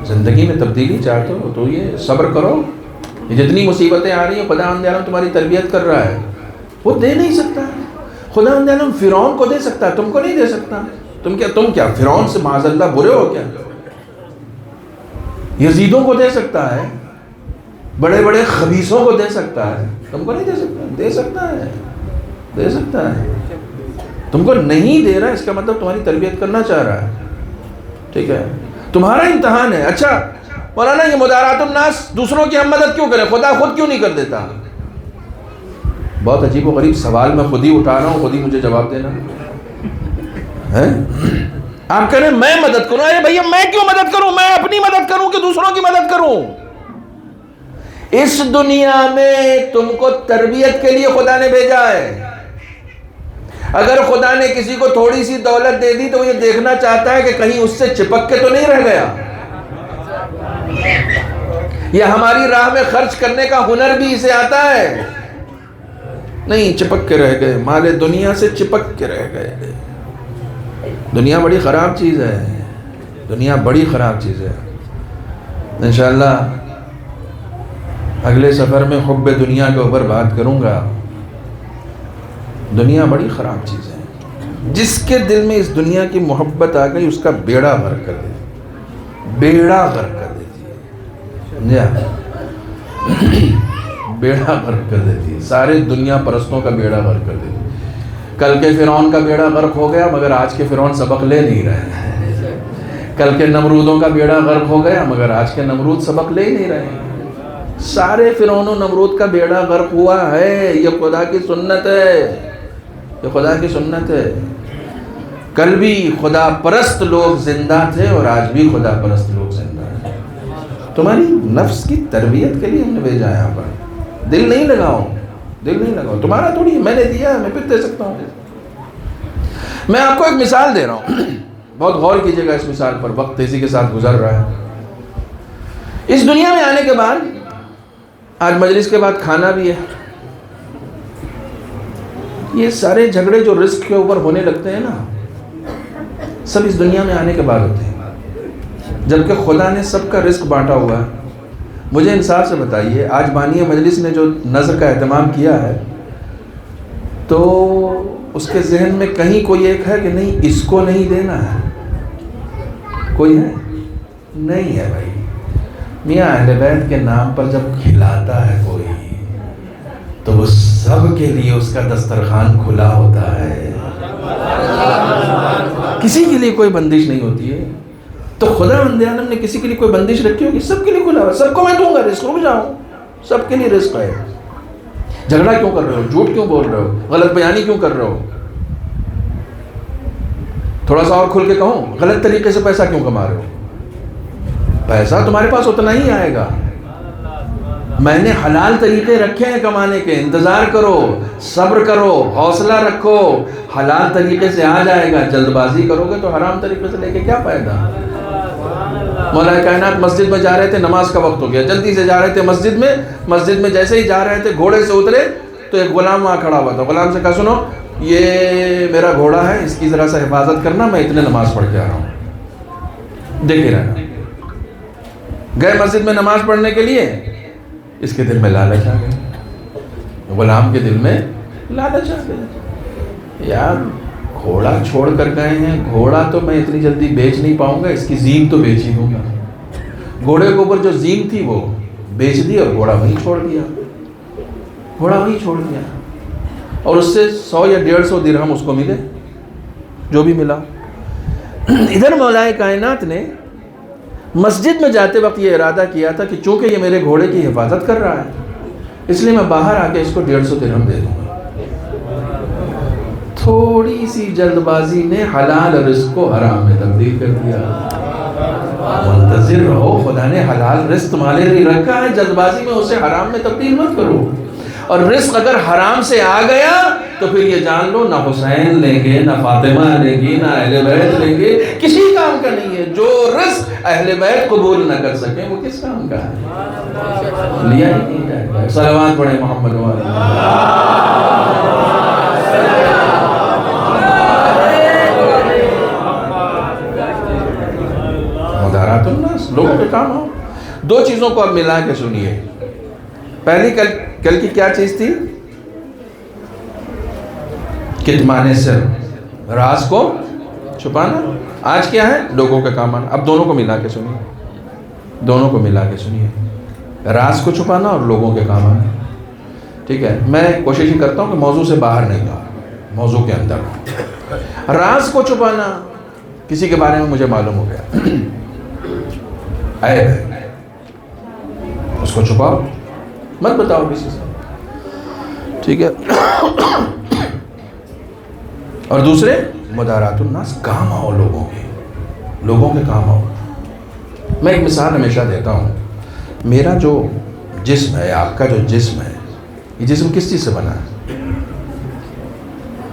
زندگی میں تبدیلی چاہتے ہو تو یہ صبر کرو. یہ جتنی مصیبتیں آ رہی ہیں خدا عالم تمہاری تربیت کر رہا ہے. وہ دے نہیں سکتا. خدا عالم فرعون کو دے سکتا ہے, تم کو نہیں دے سکتا. تم کیا فرعون سے معاذ اللہ برے ہو کیا؟ یزیدوں کو دے سکتا ہے, بڑے بڑے خبیثوں کو دے سکتا ہے, تم کو نہیں دے سکتا. دے سکتا ہے, دے سکتا ہے. تم کو نہیں دے رہا, اس کا مطلب تمہاری تربیت کرنا چاہ رہا ہے. ٹھیک ہے, تمہارا امتحان ہے. اچھا مولانا یہ مدارات الناس, دوسروں کی ہم مدد کیوں کریں, خدا خود کیوں نہیں کر دیتا؟ بہت عجیب و غریب سوال میں خود ہی اٹھا رہا ہوں, خود ہی مجھے جواب دینا ہے. آپ کہہ رہے ہیں میں مدد کروں. ارے بھیا میں کیوں مدد کروں؟ میں اپنی مدد کروں کہ دوسروں کی مدد کروں؟ اس دنیا میں تم کو تربیت کے لیے خدا نے بھیجا ہے. اگر خدا نے کسی کو تھوڑی سی دولت دے دی تو وہ یہ دیکھنا چاہتا ہے کہ کہیں اس سے چپک کے تو نہیں رہ گیا. یہ ہماری راہ میں خرچ کرنے کا ہنر بھی اسے آتا ہے. نہیں چپک کے رہ گئے, مال دنیا سے چپک کے رہ گئے. دنیا بڑی خراب چیز ہے, دنیا بڑی خراب چیز ہے. انشاءاللہ اگلے سفر میں حب دنیا کے اوپر بات کروں گا. دنیا بڑی خراب چیز ہے. جس کے دل میں اس دنیا کی محبت آ گئی اس کا بیڑا غرق کر دیتی ہے, بیڑا غرق کر دیتی ہے. بیڑا غرق کر دیتی ہے, سارے دنیا پرستوں کا بیڑا غرق کر دیتی ہے. کل کے فرعون کا بیڑا غرق ہو گیا مگر آج کے فرعون سبق لے نہیں رہے. کل کے نمرودوں کا بیڑا غرق ہو گیا مگر آج کے نمرود سبق لے ہی نہیں رہے. سارے فرعون و نمرود کا بیڑا غرق ہوا ہے. یہ خدا کی سنت ہے, یہ خدا کی سنت ہے. کل بھی خدا پرست لوگ زندہ تھے اور آج بھی خدا پرست لوگ زندہ ہیں. تمہاری نفس کی تربیت کے لیے ہم نے بھیجا ہے یہاں پر. دل نہیں لگاؤ, دل نہیں لگاؤ. تمہارا تھوڑی میں نے دیا, میں پھر دے سکتا ہوں. میں آپ کو ایک مثال دے رہا ہوں, بہت غور کیجئے گا اس مثال پر. وقت تیزی کے ساتھ گزر رہا ہے. اس دنیا میں آنے کے بعد, آج مجلس کے بعد کھانا بھی ہے. یہ سارے جھگڑے جو رزق کے اوپر ہونے لگتے ہیں نا, سب اس دنیا میں آنے کے بعد ہوتے ہیں, جبکہ خدا نے سب کا رزق بانٹا ہوا ہے. مجھے انصاف سے بتائیے, آج بانی مجلس نے جو نظر کا اہتمام کیا ہے تو اس کے ذہن میں کہیں کوئی ایک ہے کہ نہیں اس کو نہیں دینا ہے؟ کوئی ہے؟ نہیں ہے بھائی. میاں اہل بیت کے نام پر جب کھلاتا ہے کوئی تو وہ سب کے لیے اس کا دسترخوان کھلا ہوتا ہے, کسی کے لیے کوئی بندش نہیں ہوتی ہے. تو خدا عالم نے کسی کے لیے کوئی بندش رکھی ہوگی؟ سب کے لیے کھلا ہوا, سب کو میں دوں گا, رزق رک جاؤں, سب کے لیے رزق ہے. جھگڑا کیوں کر رہے ہو, جھوٹ کیوں بول رہے ہو, غلط بیانی کیوں کر رہے ہو؟ تھوڑا سا اور کھل کے کہوں, غلط طریقے سے پیسہ کیوں کما رہے ہو؟ پیسہ تمہارے پاس اتنا ہی آئے گا. میں نے حلال طریقے رکھے ہیں کمانے کے, انتظار کرو, صبر کرو, حوصلہ رکھو, حلال طریقے سے آ جائے گا. جلد بازی کرو گے تو حرام طریقے سے لے کے کیا فائدہ؟ مولا کائنات مسجد میں جا رہے تھے, نماز کا وقت ہو گیا, جلدی سے جا رہے تھے مسجد میں جیسے ہی جا رہے تھے گھوڑے سے اترے تو ایک غلام وہاں کھڑا ہوا تھا. غلام سے کہا سنو یہ میرا گھوڑا ہے, اس کی ذرا سا حفاظت کرنا, میں اتنے نماز پڑھ کے آ رہا ہوں, دیکھے رہنا. گئے مسجد میں نماز پڑھنے کے لیے, اس کے دل میں لالچ آ گئی, غلام کے دل میں لالچ آ گئی. یار گھوڑا چھوڑ کر گئے ہیں, گھوڑا تو میں اتنی جلدی بیچ نہیں پاؤں گا, اس کی زین تو بیچ ہی دوں گا. گھوڑے کے اوپر جو زین تھی وہ بیچ دی اور گھوڑا وہیں چھوڑ دیا, گھوڑا وہیں چھوڑ دیا. اور اس سے 100 یا 150 درہم اس کو ملے, جو بھی ملا. ادھر مولا کائنات نے مسجد میں جاتے وقت یہ ارادہ کیا تھا کہ چونکہ یہ میرے گھوڑے کی حفاظت کر رہا ہے اس لیے میں باہر آ کے اس کو 150 درہم دے دوں گا. تھوڑی سی جلد بازی نے حلال رزق کو حرام میں تبدیل کر دیا. منتظر رہو, خدا نے حلال رزق تمہارے لیے رکھا ہے, جلد بازی میں اسے حرام میں تبدیل مت کرو. اور رزق اگر حرام سے آ گیا تو پھر یہ جان لو, نہ حسین لیں گے, نہ فاطمہ لیں گی, نہ اہل بیت لیں گے, کسی کام کا نہیں ہے. جو رزق اہل بیت قبول نہ کر سکیں وہ کس کام کا ہے؟ لیا ہی نہیں جائے گا. صلوات پڑھیں محمد و مدارات الناس، لوگوں کے کام ہو. دو چیزوں کو اب ملا کے سنیے. پہلی کل کی کیا چیز تھی؟ کتمان سر، راز کو چھپانا. آج کیا ہے؟ لوگوں کے کام آنا. اب دونوں کو ملا کے سنیے، دونوں کو ملا کے سنیے. راز کو چھپانا اور لوگوں کے کام آنا. ٹھیک ہے، میں کوشش ہی کرتا ہوں کہ موضوع سے باہر نہیں جاؤں، موضوع کے اندر. راز کو چھپانا، کسی کے بارے میں مجھے معلوم ہو گیا عیب ہے، اس کو چھپاؤ، مت بتاؤ کسی سے. ٹھیک ہے. اور دوسرے مدارات الناس، کام آؤ لوگوں کے، لوگوں کے کام آؤ. میں ایک مثال ہمیشہ دیتا ہوں. میرا جو جسم ہے، آپ کا جو جسم ہے، یہ جسم کس چیز سے بنا ہے؟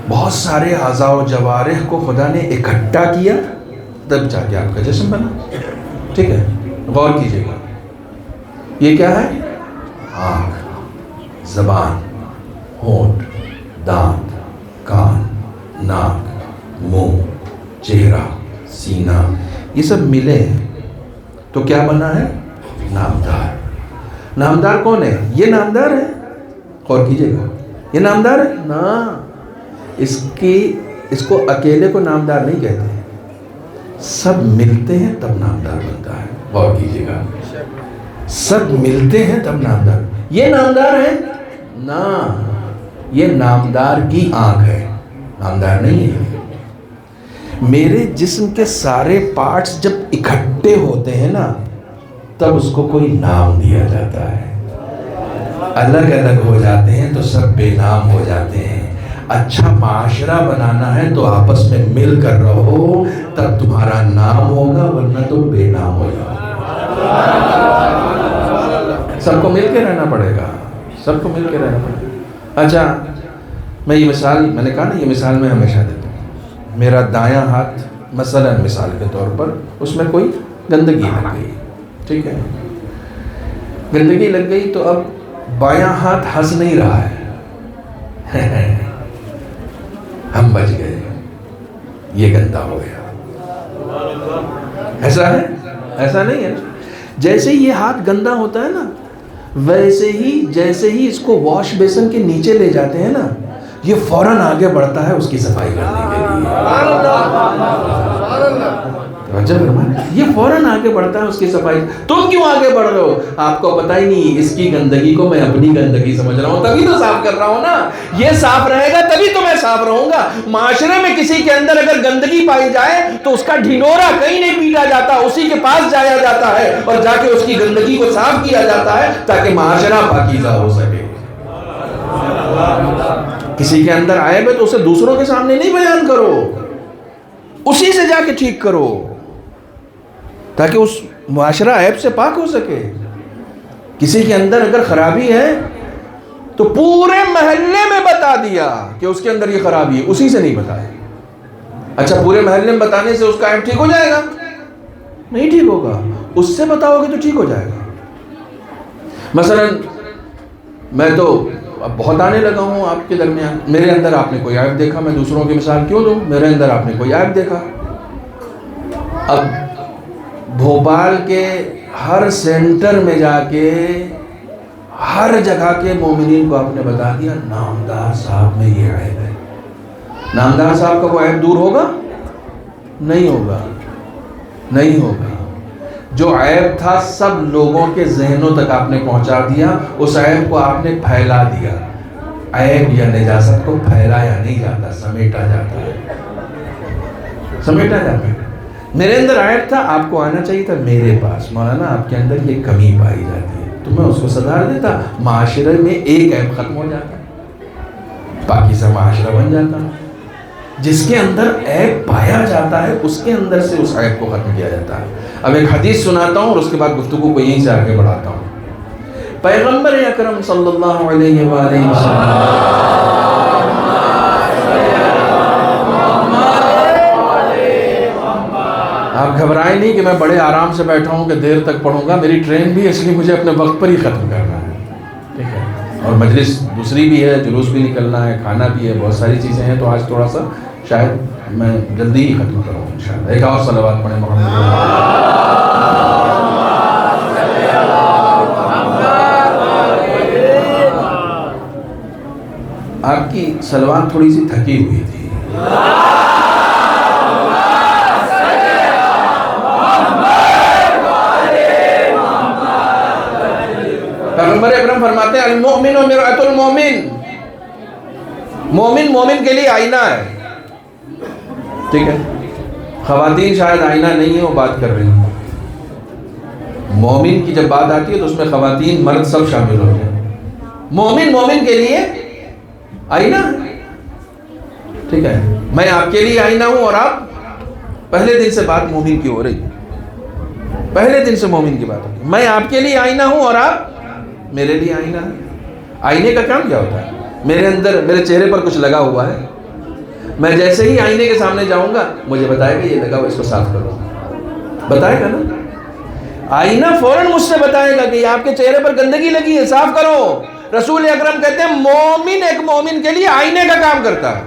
بہت سارے اعضاء و جوارح کو خدا نے اکٹھا کیا تب جا کے آپ کا جسم بنا. ٹھیک ہے، غور کیجیے گا. یہ کیا ہے؟ آنکھ، زبان، ہونٹ، دانت، کان، ناک، منہ، چہرہ، سینہ، یہ سب ملے ہیں تو کیا بنا ہے؟ نامدار. نامدار کون ہے؟ یہ نامدار ہے. غور کیجیے گا، یہ نامدار ہے نا. اس کو اکیلے کو نامدار نہیں کہتے، سب ملتے ہیں تب نامدار بنتا ہے. غور کیجیے گا، سب ملتے ہیں تب نامدار. یہ نامدار ہے نا، یہ نامدار کی آنکھ ہے، نامدار نہیں ہے. میرے جسم کے سارے پارٹس جب اکٹھے ہوتے ہیں نا تب اس کو کوئی نام دیا جاتا ہے. الگ الگ ہو جاتے ہیں تو سب بے نام ہو جاتے ہیں. اچھا معاشرہ بنانا ہے تو آپس میں مل کر رہو تب تمہارا نام ہوگا، ورنہ تم بے نام ہو جاؤ. سب کو مل کے رہنا پڑے گا، سب کو مل کے رہنا پڑے گا. اچھا، میں یہ مثال، میں نے کہا نا یہ مثال میں ہمیشہ دیتا ہوں. میرا دایاں ہاتھ مثلا مثال کے طور پر، اس میں کوئی گندگی لگ گئی. ٹھیک ہے، گندگی لگ گئی تو اب بایاں ہاتھ ہنس نہیں رہا ہے. ہم بچ گئے، یہ گندا ہو گیا. ایسا ہے؟ ایسا نہیں ہے. جیسے یہ ہاتھ گندا ہوتا ہے نا، ویسے ہی جیسے ہی اس کو واش بیسن کے نیچے لے جاتے ہیں نا، یہ فوراً آگے بڑھتا ہے اس کی صفائی کرنے کے لیے. یہ فوراً آگے بڑھتا ہے اس کی صفائی. تم کیوں آگے بڑھ رہے ہو؟ آپ کو پتہ ہی نہیں اس کی گندگی کو میں اپنی گندگی سمجھ رہا ہوں، تبھی تو صاف کر رہا ہوں نا. یہ صاف رہے گا تبھی تو میں صاف رہوں گا. معاشرے میں کسی کے اندر اگر گندگی پائی جائے تو اس کا ڈھنورا کہیں نہیں پیٹا جاتا، اسی کے پاس جایا جاتا ہے اور جا کے اس کی گندگی کو صاف کیا جاتا ہے تاکہ معاشرہ پاکیزہ ہو سکے. کسی کے اندر عیب ہے تو اسے دوسروں کے سامنے نہیں بیان کرو، اسی سے جا کے ٹھیک کرو تاکہ اس معاشرہ عیب سے پاک ہو سکے. کسی کے اندر اگر خرابی ہے تو پورے محلے میں بتا دیا کہ اس کے اندر یہ خرابی ہے، اسی سے نہیں بتایا. اچھا، پورے محلے میں بتانے سے اس کا عیب ٹھیک ہو جائے گا؟ نہیں ٹھیک ہوگا. اس سے بتاؤ گے تو ٹھیک ہو جائے گا. مثلا میں تو اب بہت آنے لگا ہوں آپ کے درمیان. میرے اندر آپ نے کوئی عیب دیکھا، میں دوسروں کی مثال کیوں دوں؟ میرے اندر آپ نے کوئی عیب دیکھا. اب بھوپال کے ہر سینٹر میں جا کے ہر جگہ کے مومنین کو آپ نے بتا دیا نامدار صاحب میں یہ عیب ہے. نامدار صاحب کا وہ عیب دور ہوگا؟ نہیں ہوگا، نہیں ہوگا. جو عیب تھا سب لوگوں کے ذہنوں تک آپ نے پہنچا دیا، اس عیب کو آپ نے پھیلا دیا. عیب یا نجاست کو پھیلایا نہیں جاتا، سمیٹا جاتا ہے، سمیٹا جاتا ہے. میرے اندر عیب تھا، آپ کو آنا چاہیے تھا میرے پاس، مولانا آپ کے اندر یہ کمی پائی جاتی ہے، تو میں اس کو سدھار دیتا. معاشرے میں ایک عیب ختم ہو جاتا، پاکیزہ معاشرہ بن جاتا. جس کے اندر عیب پایا جاتا ہے اس کے اندر سے اس عیب کو ختم کیا جاتا ہے. اب ایک حدیث سناتا ہوں اور اس کے بعد گفتگو کو یہیں سے آگے بڑھاتا ہوں. پیغمبر اکرم صلی اللہ علیہ وآلہ وسلم آپ گھبرائیں نہیں کہ میں بڑے آرام سے بیٹھا ہوں کہ دیر تک پڑھوں گا. میری ٹرین بھی اس لیے مجھے اپنے وقت پر ہی ختم کرنا ہے. ٹھیک ہے، اور مجلس دوسری بھی ہے، جلوس بھی نکلنا ہے، کھانا بھی ہے، بہت ساری چیزیں ہیں، تو آج تھوڑا سا شاید میں جلدی ہی ختم کروں انشاءاللہ۔ ایک اور صلوات پڑھیں محمد۔ آپ کی صلوات تھوڑی سی تھکی ہوئی تھی۔ پیغمبر اکرم فرماتے ہیں المؤمن مرآۃ المؤمن، مومن مومن کے لیے آئینہ ہے، ٹھیک ہے؟ خواتین شاید آئینہ نہیں ہے، وہ بات کر رہی ہیں۔ مومن کی جب بات آتی ہے تو اس میں خواتین مرد سب شامل ہوتے ہیں۔ مومن مومن کے لیے آئینہ، ٹھیک ہے؟ میں آپ کے لیے آئینہ ہوں، اور آپ پہلے دن سے بات مومن کی ہو رہی ہے، پہلے دن سے مومن کی بات ہو رہی ہے۔ میں آپ کے لیے آئینہ ہوں اور آپ میرے لیے آئینہ ہے۔ آئینے کا کام کیا ہوتا ہے؟ میرے اندر میرے چہرے پر کچھ لگا ہوا ہے، میں جیسے ہی آئینے کے سامنے جاؤں گا مجھے بتائے گا یہ لگا ہوا، اس کو صاف کرو، بتائے گا نا؟ آئینہ فوراً مجھ سے بتائے گا کہ یہ آپ کے چہرے پر گندگی لگی ہے، صاف کرو۔ رسول اکرم کہتے ہیں مومن ایک مومن کے لیے آئینے کا کام کرتا ہے۔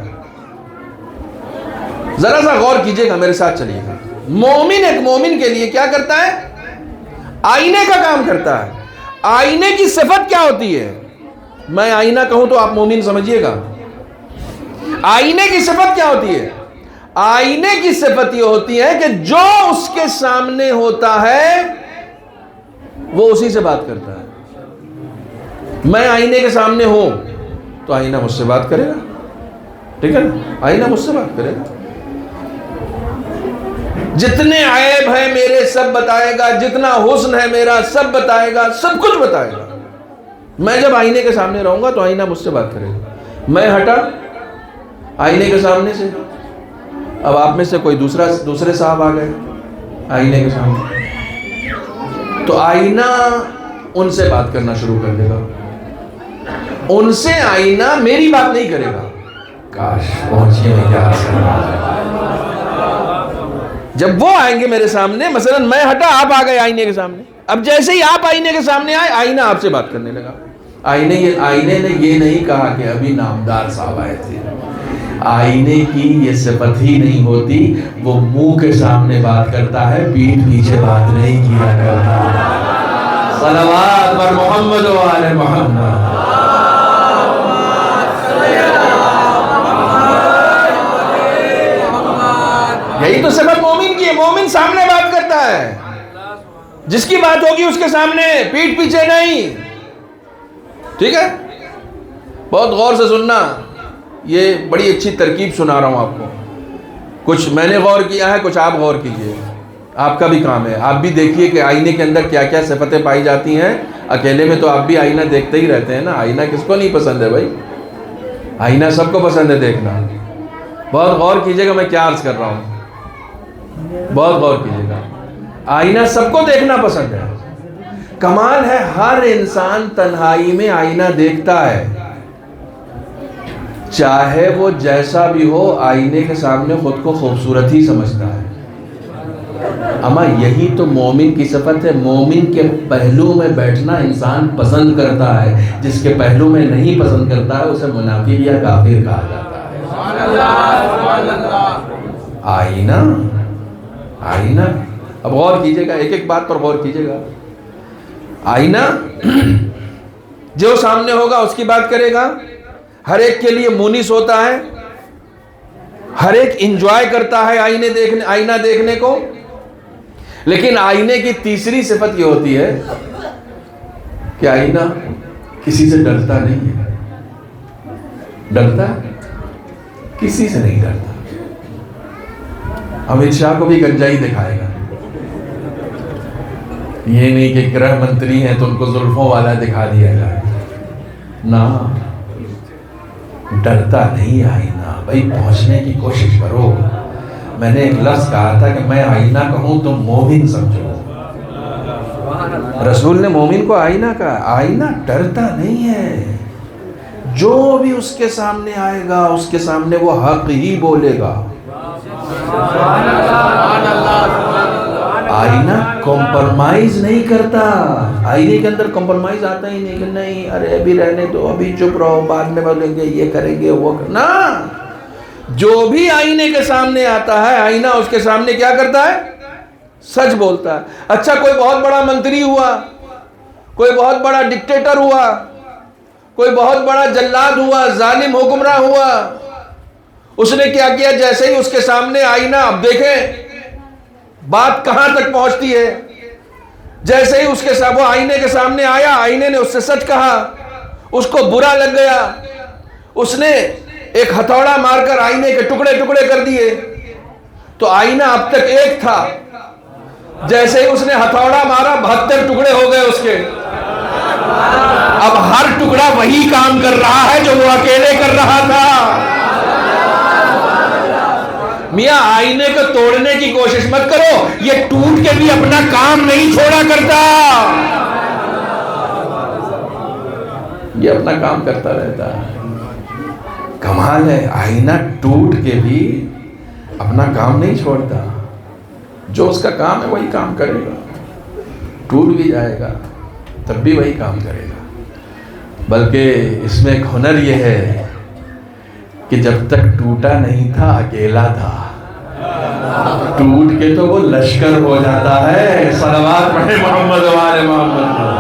ذرا سا غور کیجئے گا، میرے ساتھ چلیے گا۔ مومن ایک مومن کے لیے کیا کرتا ہے؟ آئینے کا کام کرتا ہے۔ آئینے کی صفت کیا ہوتی ہے؟ میں آئینہ کہوں تو آپ مومن سمجھیے گا۔ آئینے کی صفت کیا ہوتی ہے؟ آئینے کی صفت یہ ہوتی ہے کہ جو اس کے سامنے ہوتا ہے وہ اسی سے بات کرتا ہے۔ میں آئینے کے سامنے ہوں تو آئینہ مجھ سے بات کرے گا، ٹھیک ہے نا؟ آئینہ مجھ سے بات کرے گا، جتنے عیب ہیں میرے سب بتائے گا، جتنا حسن ہے میرا سب بتائے گا، سب کچھ بتائے گا۔ میں جب آئینے کے سامنے رہوں گا تو آئینہ مجھ سے بات کرے گا۔ میں ہٹا آئینے کے سامنے سے، اب آپ میں سے کوئی دوسرے صاحب آ گئے آئینے کے سامنے، تو آئینہ ان سے بات کرنا شروع کر دے گا، ان سے آئینہ میری بات نہیں کرے گا۔ کاش پہنچے میں کیا عرض کر رہا ہے۔ جب وہ آئیں گے میرے سامنے، مثلا میں ہٹا آپ آ گئے آئینے کے سامنے، اب جیسے ہی آپ آئینے کے سامنے آئے آئینہ آپ سے بات کرنے لگا۔ آئینے نے یہ نہیں کہا کہ ابھی نامدار صاحب آئے تھے، آئینے کی یہ صفت ہی نہیں ہوتی، وہ منہ کے سامنے بات کرتا ہے، پیٹھ پیچھے بات نہیں کیا کرتا۔ صلوات پر محمد و آل محمد۔ یہی تو صفت مومن کی ہے، مومن سامنے بات کرتا ہے، جس کی بات ہوگی اس کے سامنے، پیٹھ پیچھے نہیں، ٹھیک ہے؟ بہت غور سے سننا، یہ بڑی اچھی ترکیب سنا رہا ہوں آپ کو، کچھ میں نے غور کیا ہے، کچھ آپ غور کیجئے، آپ کا بھی کام ہے۔ آپ بھی دیکھیے کہ آئینے کے اندر کیا کیا صفتیں پائی جاتی ہیں۔ اکیلے میں تو آپ بھی آئینہ دیکھتے ہی رہتے ہیں نا، آئینہ کس کو نہیں پسند ہے بھائی؟ آئینہ سب کو پسند ہے دیکھنا۔ بہت غور کیجئے گا میں کیا عرض کر رہا ہوں، بہت غور کیجئے گا۔ آئینہ سب کو دیکھنا پسند ہے، کمال ہے ہر انسان تنہائی میں آئینہ دیکھتا ہے، چاہے وہ جیسا بھی ہو، آئینے کے سامنے خود کو خوبصورت ہی سمجھتا ہے۔ اما یہی تو مومن کی صفت ہے، مومن کے پہلو میں بیٹھنا انسان پسند کرتا ہے، جس کے پہلو میں نہیں پسند کرتا ہے اسے منافق یا کافر کہا جاتا ہے۔ آئینہ، آئینہ، اب غور کیجئے گا، ایک ایک بات پر غور کیجئے گا۔ آئینہ جو سامنے ہوگا اس کی بات کرے گا، ہر ایک کے لیے مونس ہوتا ہے، ہر ایک انجوائے کرتا ہے آئینہ دیکھنے کو، لیکن آئینے کی تیسری صفت یہ ہوتی ہے کہ آئینہ کسی سے ڈرتا نہیں ہے۔ ڈرتا ہے؟ کسی سے نہیں ڈرتا۔ امت شاہ کو بھی گنجائی دکھائے گا، یہ نہیں کہ گرہ منتری ہیں تو ان کو زلفوں والا دکھا دیا جائے، نہ، ڈرتا نہیں آئینہ۔ بھائی پہنچنے کی کوشش کرو۔ میں نے ایک لفظ کہا تھا کہ میں آئینہ کہوں تو مومن سمجھو، رسول نے مومن کو آئینہ کہا۔ آئینہ ڈرتا نہیں ہے، جو بھی اس کے سامنے آئے گا اس کے سامنے وہ حق ہی بولے گا۔ آئینہ کمپرمائز نہیں کرتا. آئینے کے اندر کمپرمائز آتا ہی نہیں کہ نہیں ارے ابھی رہنے دو, ابھی چپ رہو, بعد میں بولیں گے یہ کریں گے وہ کرنا. جو بھی آئینے کے سامنے آتا ہے, آئینہ اس کے سامنے کیا کرتا ہے؟ سچ بولتا ہے. اچھا کوئی بہت بڑا منتری ہوا, کوئی بہت بڑا ڈکٹیٹر ہوا, کوئی بہت بڑا جلاد ہوا, ظالم حکمراں ہوا, اس نے کیا کیا؟ جیسے ہی اس کے سامنے آئینہ, اب دیکھیں بات کہاں تک پہنچتی ہے. جیسے ہی اس کے وہ آئینے کے سامنے آیا, آئینے نے اس سے سچ کہا, اس کو برا لگ گیا, اس نے ایک ہتھوڑا مار کر آئینے کے ٹکڑے ٹکڑے کر دیے. تو آئینہ اب تک ایک تھا, جیسے ہی اس نے ہتھوڑا مارا 72 ٹکڑے ہو گئے اس کے. اب ہر ٹکڑا وہی کام کر رہا ہے جو وہ اکیلے کر رہا تھا. میاں آئینے کو توڑنے کی کوشش مت کرو, یہ ٹوٹ کے بھی اپنا کام نہیں چھوڑا کرتا, یہ اپنا کام کرتا رہتا ہے. کمال ہے, آئینہ ٹوٹ کے بھی اپنا کام نہیں چھوڑتا. جو اس کا کام ہے وہی کام کرے گا, ٹوٹ بھی جائے گا تب بھی وہی کام کرے گا. بلکہ اس میں ایک ہنر یہ ہے کہ جب تک ٹوٹا نہیں تھا اکیلا تھا, ٹوٹ کے تو وہ لشکر ہو جاتا ہے. صلوات پڑھے محمد و آل محمد.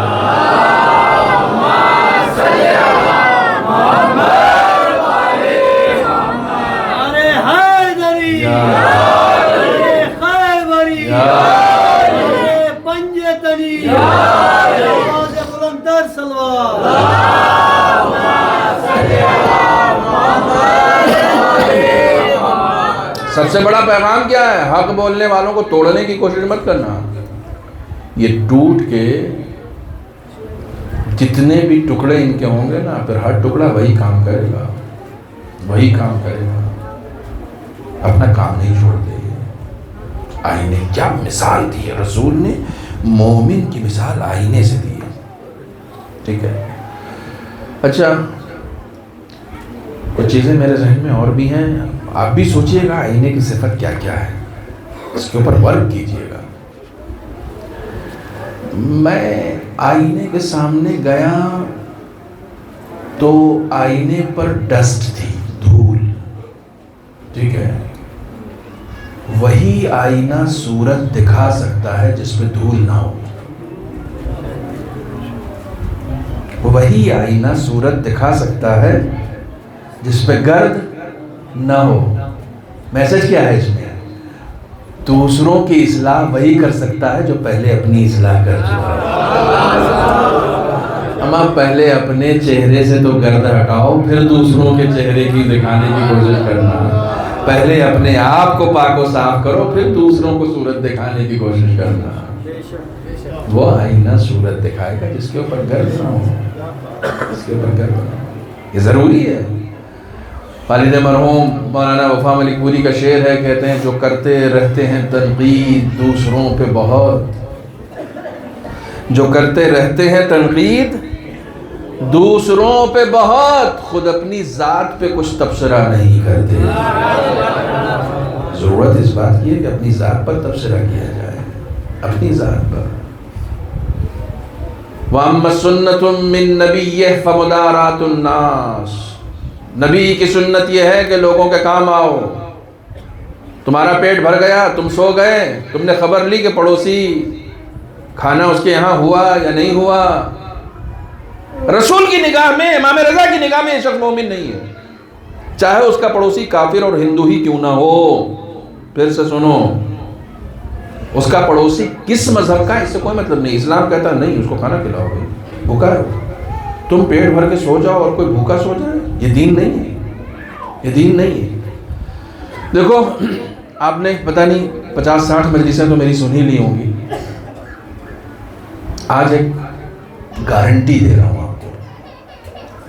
سب سے بڑا پیغام کیا ہے؟ حق بولنے والوں کو توڑنے کی کوشش مت کرنا. یہ ٹوٹ کے جتنے بھی ٹکڑے ان کے ہوں گے نا, پھر ہر ٹکڑا وہی کام کرے گا, وہی کام کرے گا, اپنا کام نہیں چھوڑتے. آئینے کیا مثال دی ہے رسول نے, مومن کی مثال آئینے سے دی ہے. ٹھیک ہے. اچھا کچھ چیزیں میرے ذہن میں اور بھی ہیں, آپ بھی سوچئے گا آئینے کی صفت کیا کیا ہے, اس کے اوپر ورک کیجئے گا. میں آئینے کے سامنے گیا تو آئینے پر ڈسٹ تھی, دھول. ٹھیک ہے. وہی آئینہ صورت دکھا سکتا ہے جس پہ دھول نہ ہو. وہی آئینہ صورت دکھا سکتا ہے جس پہ گرد نہ ہو. میسج کیا ہے اس میں؟ دوسروں کی اصلاح وہی کر سکتا ہے جو پہلے اپنی اصلاح کر چکا ہے. اما پہلے اپنے چہرے سے تو گرد ہٹاؤ, پھر دوسروں کے چہرے کی دکھانے کی کوشش کرنا. پہلے اپنے آپ کو پاک و صاف کرو, پھر دوسروں کو صورت دکھانے کی کوشش کرنا. وہ آئینہ صورت دکھائے گا جس کے اوپر گرد نہ ہو, اس کے اوپر گرد نہ ہو. یہ ضروری ہے. والد مرحوم مولانا وفا ملک پوری کا شعر ہے, کہتے ہیں جو کرتے رہتے ہیں تنقید دوسروں پہ بہت, جو کرتے رہتے ہیں تنقید دوسروں پہ بہت, خود اپنی ذات پہ کچھ تبصرہ نہیں کرتے. ضرورت اس بات کی ہے کہ اپنی ذات پر تبصرہ کیا جائے, اپنی ذات پر. وَأَمَّا السُّنَّةُ مِن نَبِيِّهِ فَمُدَارَاتُ النَّاسِ. نبی کی سنت یہ ہے کہ لوگوں کے کام آؤ. تمہارا پیٹ بھر گیا, تم سو گئے, تم نے خبر لی کہ پڑوسی کھانا اس کے یہاں ہوا یا نہیں ہوا. رسول کی نگاہ میں, امام رضا کی نگاہ میں یہ شخص مومن نہیں ہے, چاہے اس کا پڑوسی کافر اور ہندو ہی کیوں نہ ہو. پھر سے سنو, اس کا پڑوسی کس مذہب کا ہے اس سے کوئی مطلب نہیں. اسلام کہتا نہیں اس کو کھانا کھلاؤ, گے بھوکا ہے, تم پیٹ بھر کے سو جاؤ اور کوئی بھوکا سو جائے, یہ دین نہیں ہے, یہ دین نہیں ہے. دیکھو آپ نے پتہ نہیں 50-60 مجلسیں تو میری سن ہی لی ہوں گی. آج ایک گارنٹی دے رہا ہوں آپ کو,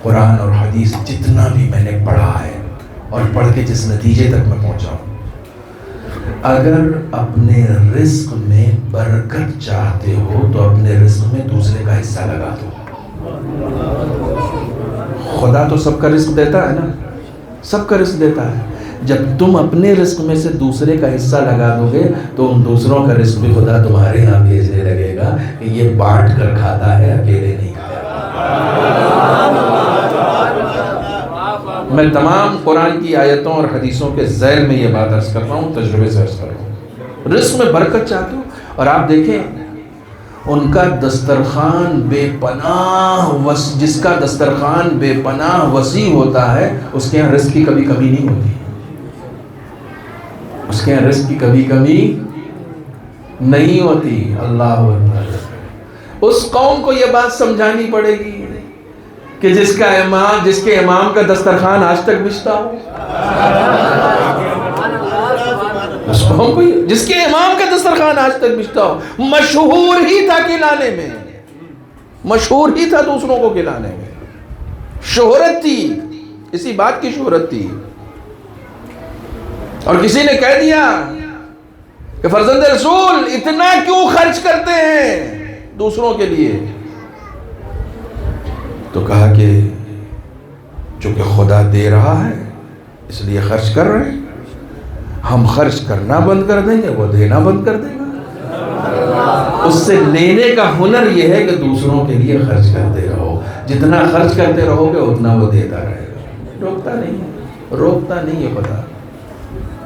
قرآن اور حدیث جتنا بھی میں نے پڑھا ہے اور پڑھ کے جس نتیجے تک میں پہنچا ہوں, اگر اپنے رزق میں برکت چاہتے ہو تو اپنے رزق میں دوسرے کا حصہ لگا دو. خدا تو سب کا رزق دیتا ہے نا, سب کا رزق دیتا ہے, جب تم اپنے رزق میں سے دوسرے کا حصہ لگا دو گے تو ان دوسروں کا رزق بھی خدا تمہارے یہاں بھیجنے لگے گا کہ یہ بانٹ کر کھاتا ہے، اکیلے نہیں کھاتا۔ میں تمام قرآن کی آیتوں اور حدیثوں کے ذیل میں یہ بات عرض کر رہا ہوں، تجربے سے عرض کر رہا ہوں۔ رزق میں برکت چاہتے ہو، اور آپ دیکھیں ان کا دسترخوان بے پناہ جس کا دسترخوان بے پناہ وسیع ہوتا ہے، اس کے یہاں رزق کی کبھی کمی نہیں ہوتی، اس کے یہاں رزق کی کبھی کمی نہیں ہوتی۔ اللہ اکبر۔ اس قوم کو یہ بات سمجھانی پڑے گی کہ جس کے امام کا دسترخوان آج تک بچتا ہو، اس قوم کو جس کے امام کا دسترخوان آج تک بچتا ہو، مشہور ہی تھا کھلانے میں، مشہور ہی تھا دوسروں کو کھلانے میں، شہرت تھی، اسی بات کی شہرت تھی۔ اور کسی نے کہہ دیا کہ فرزند رسول اتنا کیوں خرچ کرتے ہیں دوسروں کے لیے؟ تو کہا کہ چونکہ خدا دے رہا ہے اس لیے خرچ کر رہے ہیں، ہم خرچ کرنا بند کر دیں گے، وہ دینا بند کر دے گا۔ اس سے لینے کا ہنر یہ ہے کہ دوسروں کے لیے خرچ کرتے رہو، جتنا خرچ کرتے رہو گے اتنا وہ دیتا رہے گا، روکتا نہیں ہے خدا،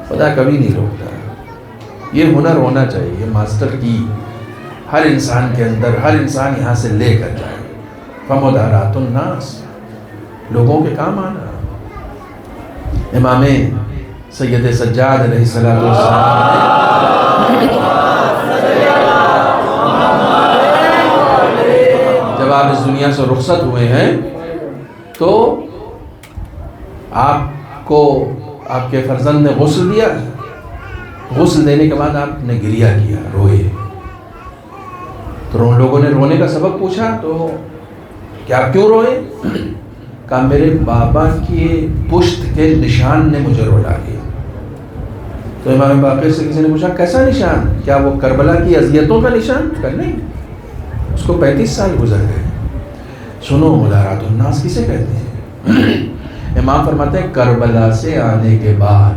خدا کبھی نہیں روکتا۔ یہ ہنر ہونا چاہیے، یہ ماسٹر کی ہر انسان کے اندر، ہر انسان یہاں سے لے کر جائے۔ فمدارات الناس، لوگوں کے کام آنا۔ امام سید سجاد علیہ السلام جب آپ اس دنیا سے رخصت ہوئے ہیں تو آپ کو آپ کے فرزند نے غسل دیا، غسل دینے کے بعد آپ نے گریہ کیا، روئے، تو لوگوں نے رونے کا سبب پوچھا تو کیا کیوں روئے؟ کہا میرے بابا کی پشت کے نشان نے مجھے رولا دیا۔ تو امام باقر سے کسی نے پوچھا کیسا نشان؟ کیا وہ کربلا کی اذیتوں کا نشان؟ کہ نہیں، اس کو 35 سال گزر گئے۔ سنو، مدارات الناس کسے کہتے ہیں؟ امام فرماتے ہیں کربلا سے آنے کے بعد،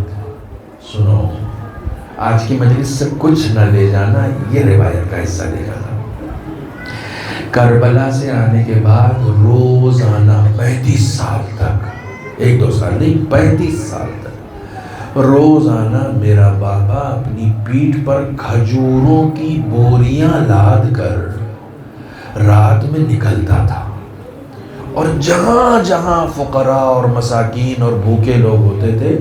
سنو آج کی مجلس سے کچھ نہ لے جانا، یہ روایت کا حصہ لے جانا۔ کربلا سے آنے کے بعد روزانہ 35 سال تک، 1-2 سال نہیں، 35 سال تک روزانہ میرا بابا اپنی پیٹھ پر کھجوروں کی بوریاں لاد کر رات میں نکلتا تھا، اور جہاں جہاں فقراء اور مساکین اور بھوکے لوگ ہوتے تھے،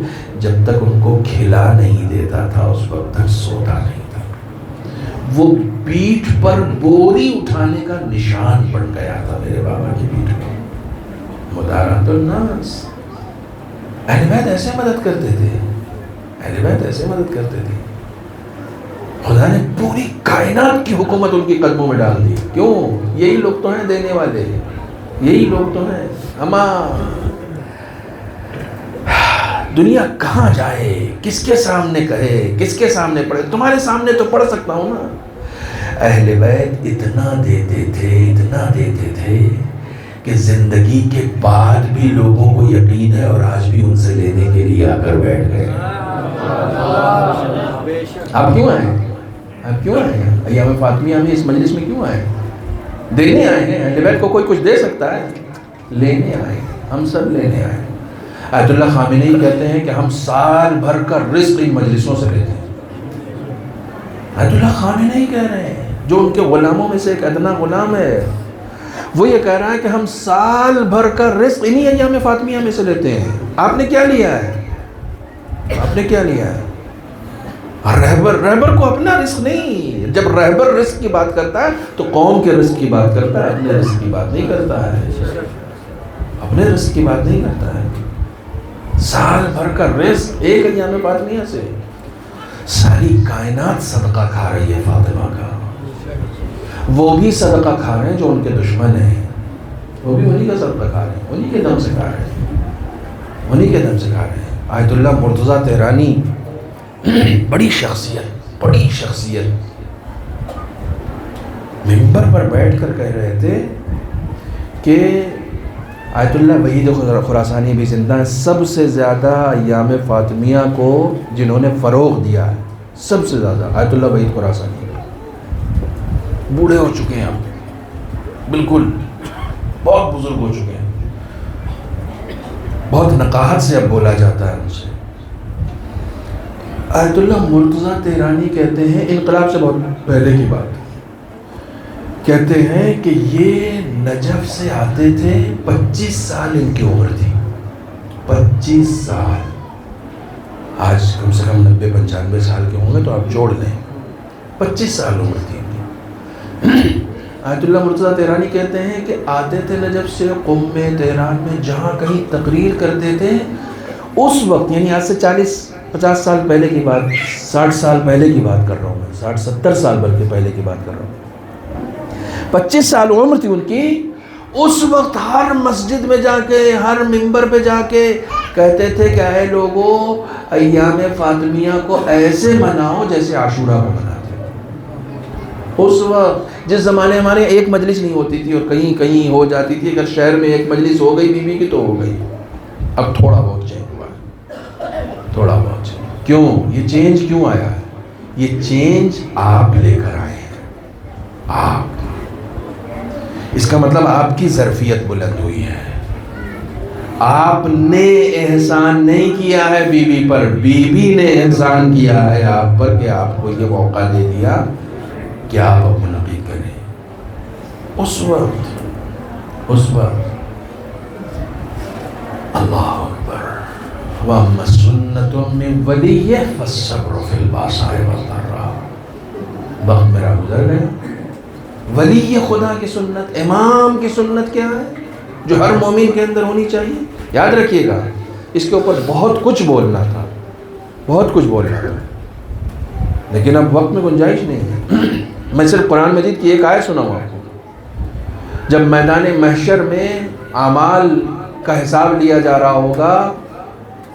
جب تک ان کو کھلا نہیں دیتا تھا اس وقت تک سوتا نہیں تھا۔ وہ پیٹھ پر بوری اٹھانے کا نشان پڑ گیا تھا میرے بابا کی پیٹھ پر۔ مدارات الناس، اہل بیت ایسے مدد کرتے تھے، اہل بیت ایسے مدد کرتے تھے۔ خدا نے پوری کائنات کی حکومت ان کی قدموں میں ڈال دی۔ کیوں؟ یہی لوگ تو ہیں دینے والے، یہی لوگ تو ہیں۔ اما دنیا کہاں جائے، کس کے سامنے کہے، کس کے سامنے پڑھے؟ تمہارے سامنے تو پڑھ سکتا ہوں نا۔ اہل بیت اتنا دیتے تھے کہ زندگی کے بعد بھی لوگوں کو یقین ہے اور آج بھی ان سے لینے کے لیے آ کر بیٹھ گئے۔ آپ کیوں آئے؟ ایام فاطمیہ میں اس مجلس میں کیوں آئے؟ دینے آئے ہیں۔ اہل بیت کو کوئی کچھ دے سکتا ہے؟ لینے آئے، ہم سب لینے آئے۔ آیت اللہ خامنئی کہتے ہیں کہ ہم سال بھر کا رزق ان مجلسوں سے لیتے ہیں۔ آیت اللہ خامنئی کہہ رہے ہیں، جو ان کے غلاموں میں سے ایک ادنا غلام ہے، وہ یہ کہہ رہا ہے کہ ہم سال بھر کا رزق انہی ایام فاطمیہ میں سے لیتے ہیں۔ آپ نے کیا لیا ہے؟ رہبر کو اپنا رزق نہیں، جب رہبر رزق کی بات کرتا ہے تو قوم کے رزق کی بات کرتا ہے، اپنے رزق کی بات نہیں کرتا ہے، اپنے رزق کی بات نہیں کرتا ہے۔ سال بھر کا رزق ایک ایام فاطمیہ سے، ساری کائنات صدقہ کھا رہی ہے فاطمہ کا۔ وہ بھی صدقہ کھا رہے ہیں جو ان کے دشمن ہیں، وہ بھی انہی کا صدقہ کھا رہے ہیں، انہی کے دم سے کھا رہے ہیں۔ آیت اللہ مرتضیٰ تہرانی، بڑی شخصیت، ممبر پر بیٹھ کر کہہ رہے تھے کہ آیت اللہ وحید خراسانی بھی زندہ ہیں. سب سے زیادہ ایام فاطمیہ کو جنہوں نے فروغ دیا ہے سب سے زیادہ آیت اللہ وحید خراسانی. بوڑھے ہو چکے ہیں اب، بالکل بہت بزرگ ہو چکے ہیں. بہت نقاہت سے اب بولا جاتا ہے ان سے. آیت اللہ مرتضیٰ تہرانی کہتے ہیں، انقلاب سے بہت پہلے کی بات، کہتے ہیں کہ یہ نجف سے آتے تھے، 25 سال ان کی عمر تھی. 25 سال. آج کم سے کم 90-95 سال کے ہوں گے تو آپ جوڑ لیں. 25 سال عمر تھی. آیت اللہ مرتضیٰ تہرانی کہتے ہیں کہ آتے تھے نجف سے، قم میں، تہران میں، جہاں کہیں تقریر کرتے تھے اس وقت، یعنی آج سے 40-50 سال پہلے کی بات، 60 سال پہلے کی بات کر رہا ہوں میں، 60-70 سال بلکہ پہلے کی بات کر رہا ہوں. 25 سال عمر تھی ان کی. اس وقت ہر مسجد میں جا کے، ہر منبر پہ جا کے کہتے تھے کہ اے لوگو ایام فاطمیہ کو ایسے مناؤ جیسے عاشورہ کو مناتے. اس وقت جس زمانے ہمارے ایک مجلس نہیں ہوتی تھی اور کہیں کہیں ہو جاتی تھی، اگر شہر میں ایک مجلس ہو گئی بیوی کی تو ہو گئی. اب تھوڑا بہت چینج ہوا ہے، تھوڑا بہت چینج. کیوں یہ چینج کیوں آیا ہے؟ یہ چینج آپ لے کر آئے ہیں. آپ، اس کا مطلب آپ کی ظرفیت بلند ہوئی ہے. آپ نے احسان نہیں کیا ہے بیوی پر، بیوی نے احسان کیا ہے آپ پر کہ آپ کو یہ موقع دے دیا کہ آپ اب منعقد کریں. اس وقت اللہ اکبر. وَأَمَّا السُّنَّةُ مِنْ وَلِيِّهِ فَالصَّبْرُ فِي الْبَأْسَاءِ وَالضَّرَّاءِ. وقت میرا گزر گیا. ولی خدا کی سنت، امام کی سنت کیا ہے جو ہر مومن کے اندر ہونی چاہیے؟ یاد رکھیے گا، اس کے اوپر بہت کچھ بولنا تھا، بہت کچھ بولنا تھا، لیکن اب وقت میں گنجائش نہیں ہے. میں صرف قرآن مجید کی ایک آیت سناؤں آپ کو. جب میدان محشر میں اعمال کا حساب لیا جا رہا ہوگا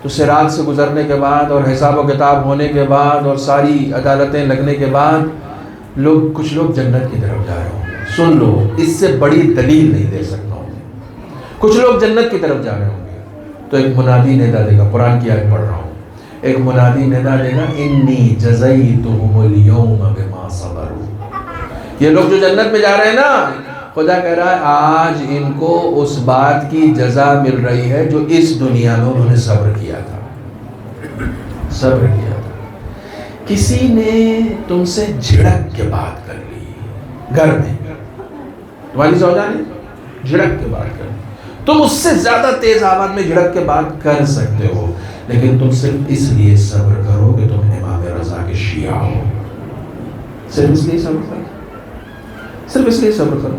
تو صراط سے گزرنے کے بعد اور حساب و کتاب ہونے کے بعد اور ساری عدالتیں لگنے کے بعد کچھ لوگ جنت کی طرف جا رہے ہوں گے. سن لو، اس سے بڑی دلیل نہیں دے سکتا ہوں. کچھ لوگ جنت کی طرف جا رہے ہوں گے تو ایک منادی ندا دے گا. قرآن کی آیت پڑھ رہا ہوں. ایک منادی ندا دے گا، انی جزیتہم اليوم بما صبروا. یہ لوگ جو جنت میں جا رہے ہیں نا، خدا کہہ رہا ہے آج ان کو اس بات کی جزا مل رہی ہے جو اس دنیا میں انہوں نے صبر کیا تھا. صبر کیا تھا. کسی نے تم سے جھڑک کے بات کر لی گھر میں، تمہاری زوجہ نے جھڑک کے بات کر لی. تم اس سے زیادہ تیز آواز میں جھڑک کے بات کر سکتے ہو، لیکن تم صرف اس لیے صبر کرو کہ تم امام رضا کے شیعہ ہو. صرف اس لیے صبر کرو، صرف اس لیے صبر کرو.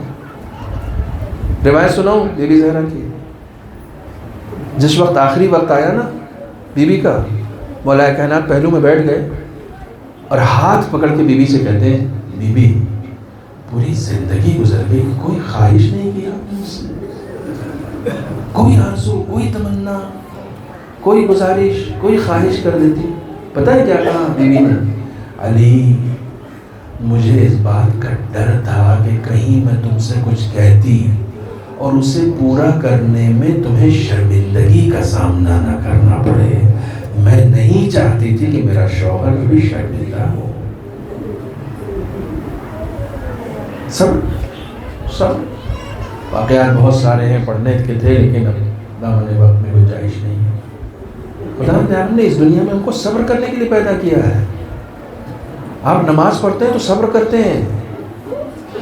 روایت سناؤں بی بی زہرا کی. جس وقت آخری وقت آیا نا بی بی کا، مولا کائنات پہلو میں بیٹھ گئے اور ہاتھ پکڑ کے بی بی سے کہتے ہیں، بی بی پوری زندگی گزر گئی، کوئی خواہش نہیں کی آپ نے مجھ سے؟ کوئی آرزو، کوئی تمنا، کوئی گزارش، کوئی خواہش کر دیتی؟ پتہ ہے کیا کہا بی بی نے؟ علی مجھے اس بات کا ڈر تھا کہ کہیں میں تم سے کچھ کہتی اور اسے پورا کرنے میں تمہیں شرمندگی کا سامنا نہ کرنا پڑے. میں نہیں چاہتی تھی کہ میرا شوہر بھی شرمندہ ہو. سب واقعات بہت سارے ہیں، پڑھنے کے تھے لیکن اب دامن وقت میں گنجائش نہیں ہے. خدا تعالیٰ نے اس دنیا میں ہم کو صبر کرنے کے لیے پیدا کیا ہے. آپ نماز پڑھتے ہیں تو صبر کرتے ہیں.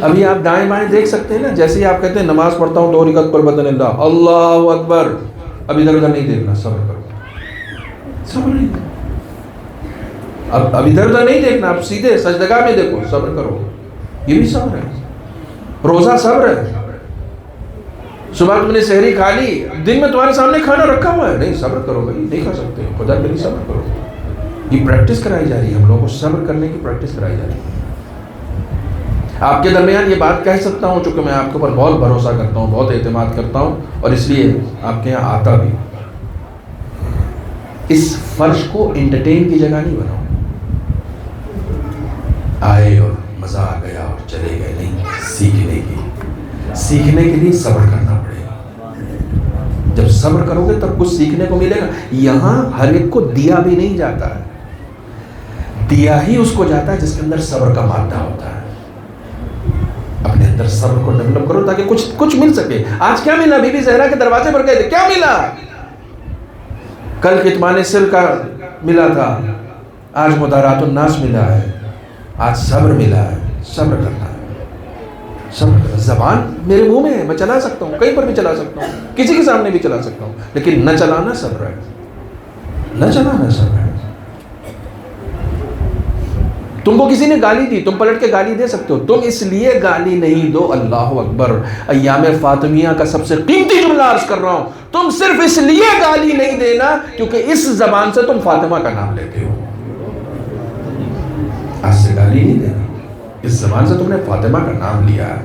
ابھی آپ دائیں بائیں دیکھ سکتے ہیں نا، جیسے ہی آپ کہتے ہیں نماز پڑھتا ہوں 2 رکعت پر بدن اللہ، اللہ اکبر، اب ادھر ادھر نہیں دیکھنا، صبر کرو. صبر نہیں، اب ادھر ادھر نہیں دیکھنا، اب سیدھے سجدگاہ میں دیکھو، صبر کرو. یہ بھی صبر ہے. روزہ صبر ہے. صبح تم نے سحری کھا لی، دن میں تمہارے سامنے کھانا رکھا ہوا ہے، نہیں صبر کرو بھائی، نہیں کھا سکتے، خدا کے لیے صبر کرو. یہ پریکٹس کرائی جا رہی ہے، ہم لوگوں کو صبر کرنے کی پریکٹس کرائی جا رہی ہے. آپ کے درمیان یہ بات کہہ سکتا ہوں چونکہ میں آپ کے اوپر بہت بھروسہ کرتا ہوں، بہت اعتماد کرتا ہوں، اور اس لیے آپ کے یہاں آتا بھی. اس فرش کو انٹرٹین کی جگہ نہیں بناؤ، آئے اور مزہ آ گیا اور چلے گئے، نہیں. سیکھنے کے لیے صبر کرنا پڑے گا. جب صبر کرو گے تب کچھ سیکھنے کو ملے گا. یہاں ہر ایک کو دیا بھی نہیں جاتا ہے, دیا ہی اس کو جاتا ہے جس کے اندر صبر کا مادہ ہوتا ہے. اپنے اندر صبر کو ڈیولپ کرو تاکہ کچھ مل سکے. آج کیا ملا؟ بی بی زہرا کے دروازے پر گئے تھے, کیا ملا؟ کل کتمان سر کا ملا تھا, آج مدارات الناس ملا ہے, آج صبر ملا ہے. صبر کرنا ہے, صبر کرنا. زبان میرے منہ میں ہے, میں چلا سکتا ہوں, کہیں پر بھی چلا سکتا ہوں, کسی کے سامنے بھی چلا سکتا ہوں, لیکن نہ چلانا صبر ہے, نہ چلانا صبر ہے. تم کو کسی نے گالی دی, تم پلٹ کے گالی دے سکتے ہو, تم اس لیے گالی نہیں دو. اللہ اکبر. ایام فاطمیہ کا سب سے قیمتی جملہ عرض کر رہا ہوں, تم صرف اس لیے گالی نہیں دینا کیونکہ اس زبان سے تم فاطمہ کا نام لیتے ہو. آج سے گالی نہیں دینا, اس زبان سے تم نے فاطمہ کا نام لیا ہے.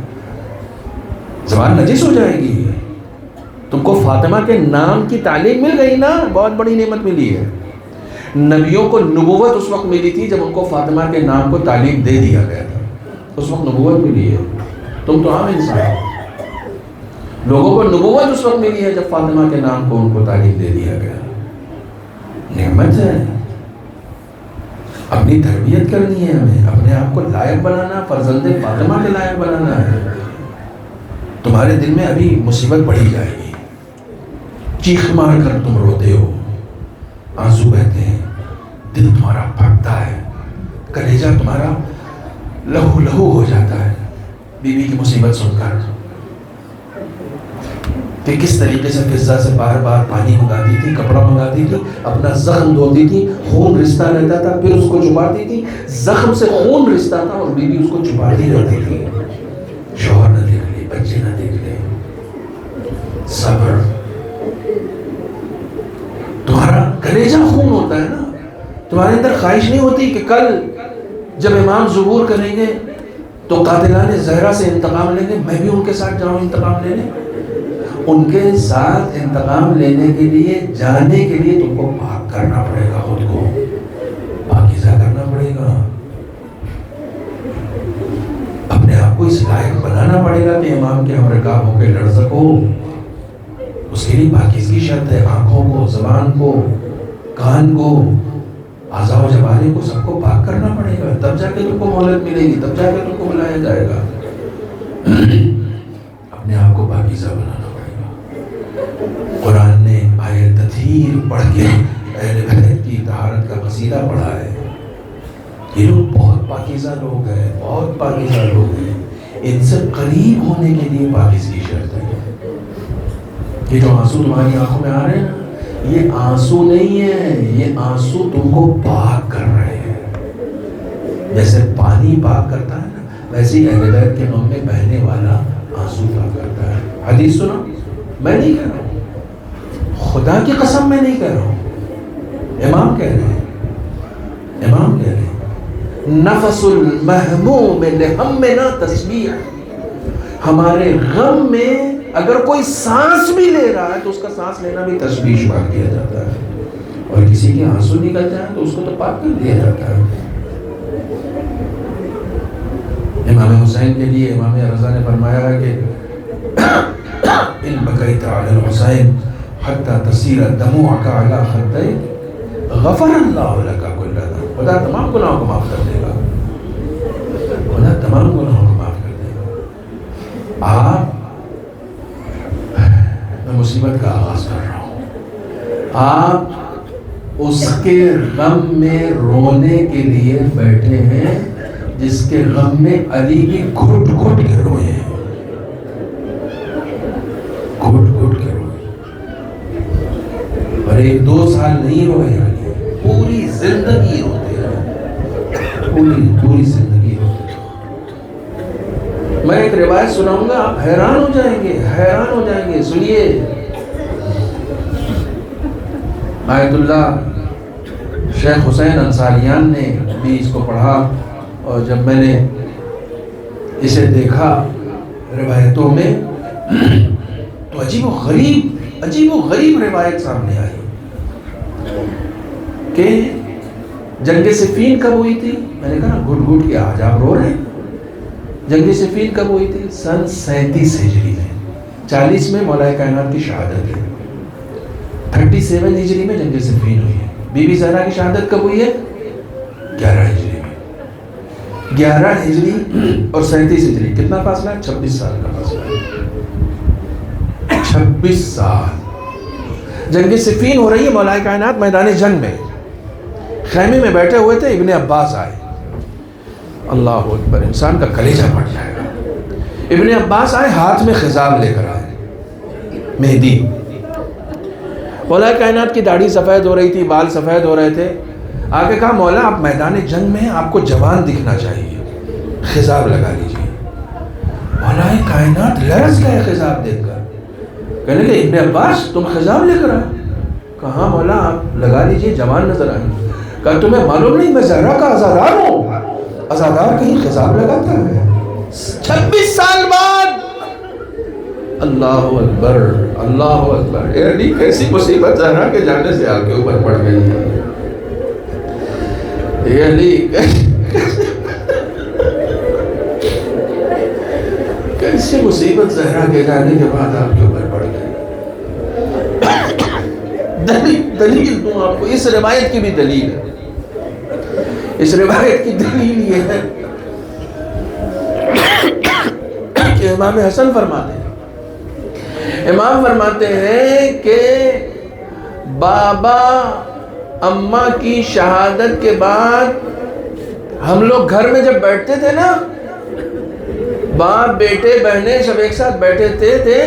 زبان نجس ہو جائے گی. تم کو فاطمہ کے نام کی تعلیم مل گئی نا, بہت بڑی نعمت ملی ہے. نبیوں کو نبوت اس وقت ملی تھی جب ان کو فاطمہ کے نام کو تعلیم دے دیا گیا تھا, اس وقت نبوت ملی ہے. تم تو عام انسان ہو. لوگوں کو نبوت اس وقت ملی ہے جب فاطمہ کے نام کو ان کو تعلیم دے دیا گیا. نعمت ہے. اپنی تربیت کرنی ہے ہمیں, اپنے آپ کو لائق بنانا, فرزند فاطمہ کے لائق بنانا ہے. تمہارے دل میں ابھی مصیبت بڑھی جائے گی, چیخ مار کر تم روتے ہو, آنسو بہتے ہیں, دل تمہارا پھٹتا ہے, کلیجہ تمہارا لہو لہو ہو جاتا ہے بی بی کی مصیبت سن کر, کہ کس طریقے سے فضا سے بار بار پانی منگاتی تھی, کپڑا منگاتی تھی, اپنا زخم دھوتی تھی, خون رستا رہتا تھا, پھر اس کو چھپاتی تھی, زخم سے خون رستا تھا اور بی بی اس کو چھپاتی رہتی تھی. شوہر نہ دیکھ لے, بچے نہ دیکھ لے. صبر. تمہارا کلیجہ خون ہوتا ہے نا, تمہارے اندر خواہش نہیں ہوتی کہ کل جب امام ظہور کریں گے تو قاتلان زہرا سے انتقام لیں گے, میں بھی ان کے ساتھ جاؤں انتقام لینے. ان کے ساتھ انتقام لینے کے لیے, جانے کے لیے تم کو پاک کرنا پڑے گا, خود کو پاکیزہ کرنا پڑے گا, اپنے آپ کو اس لائق بنانا پڑے گا کہ امام کے ہم رکاب ہو کے لڑ سکو. اس کے لیے پاکیزگی شرط ہے. آنکھوں کو, زبان کو, کان کو, اعضاء و جوارح کو, سب کو پاک کرنا پڑے گا. تب جا کے تم کو مہلت ملے گی, تب جا کے تم کو بلایا جائے گا. اپنے آپ کو پاکیزہ بنانا پڑے گا. قرآن نے آیت تطہیر پڑھ کے اہل بیت کی طہارت کا قصیدہ پڑھا ہے. یہ لوگ بہت پاکیزہ لوگ ہیں, بہت پاکیزہ لوگ ہیں. ان سے قریب ہونے کے لیے پاکیزگی شرط ہے. یہ جو آنسو تمہاری آنکھوں میں آ رہے ہیں, یہ آنسو نہیں ہے, یہ آنسو تم کو پاک کر رہے ہیں. جیسے پانی پاک کرتا ہے نا, ویسے ہی اہل بیت کے غم میں بہنے والا آنسو پاک کرتا ہے. حدیث سنا, میں نہیں کہہ رہا ہوں, خدا کی قسم میں نہیں کہہ رہا ہوں, امام کہہ رہے ہیں, امام کہہ رہے ہیں. نفس المہموم لہمنا تسبیح. ہمارے غم میں اگر کوئی سانس بھی لے رہا ہے تو اس کا سانس لینا بھی تسبیح شمار کیا جاتا ہے, اور کسی کے آنسو نکل جائیں تو اس کو تو پاک کر دیا جاتا ہے. امام حسین کے لیے امام رضا نے فرمایا ہے کہ ان بکیت علی الحسین حتی تصیر دموعک علی خدیک غفر اللہ لک کل ذنب. خدا تمام گناہوں کو معاف کر دے گا, خدا تمام گناہوں کو معاف کر دے گا. آپ, میں مصیبت کا آغاز کر رہا ہوں, آپ اس کے غم میں رونے کے لیے بیٹھے ہیں جس کے غم میں علی بھی گھٹ گھٹ کے روئے ہیں, گھٹ گھٹ کے روئے. اور 1-2 سال نہیں روئے علی, پوری زندگی روتے ہیں, پوری زندگی روتے ہیں. میں ایک روایت سناؤں گا, آپ حیران ہو جائیں گے, حیران ہو جائیں گے. سنیے. آیت اللہ شیخ حسین انصاریان نے بھی اس کو پڑھا, اور جب میں نے اسے دیکھا روایتوں میں تو عجیب و غریب روایت سامنے آئی کہ جنگ صفین کب ہوئی تھی. میں نے کہا گھٹ گھٹ کے آج آپ رو رہے ہیں. جنگ صفین کب ہوئی تھی؟ سن 37 ہجری میں. 40 میں مولا کائنات کی شہادت ہے. 37 ہجری میں جنگ صفین ہوئی ہے. بی بی زہرا کی شہادت کب ہوئی ہے؟ 11 ہجری میں. 11 ہجری اور 37 ہجری کتنا فاصلہ ہے؟ 26 سال کا فاصلہ ہے. 26 سال. جنگ صفین ہو رہی ہے، مولا کائنات میدان جنگ میں خیمے میں بیٹھے ہوئے تھے. ابن عباس آئے. اللہ اکبر، انسان کا کلیجہ پھٹ جائے گا. ابن عباس آئے، ہاتھ میں خضاب لے کر آئے، مہدی. مولا کائنات کی داڑھی سفید ہو رہی تھی، بال سفید ہو رہے تھے. آگے کہا مولا آپ میدان جنگ میں ہیں، آپ کو جوان دکھنا چاہیے، خضاب لگا لیجیے. مولا کائنات لرز گئے خضاب دیکھ کر. کہنے لگے ابن عباس تم خضاب لے کر آئے؟ کہا مولا آپ لگا لیجیے، جوان نظر آئیں. کہا تمہیں معلوم نہیں میں زہرا کا عزادار ہوں؟ عزادار کہیں خضاب لگاتا ہے؟ 26 سال بعد. اللہ اکبر، اللہ اکبر. اے علی کیسی مصیبت زہرا کے جانے سے آپ کے اوپر پڑ گئی ہے. اے علی کیسی مصیبت زہرا کے جانے کے بعد آپ کے اوپر پڑ گئی. دلیل دوں آپ کو، اس روایت کی بھی دلیل ہے. اس روایت کی دلیل یہ ہے کہ امام حسن فرماتے ہیں، امام فرماتے ہیں کہ بابا اماں کی شہادت کے بعد ہم لوگ گھر میں جب بیٹھتے تھے نا، باپ بیٹے بہنیں سب ایک ساتھ بیٹھے تھے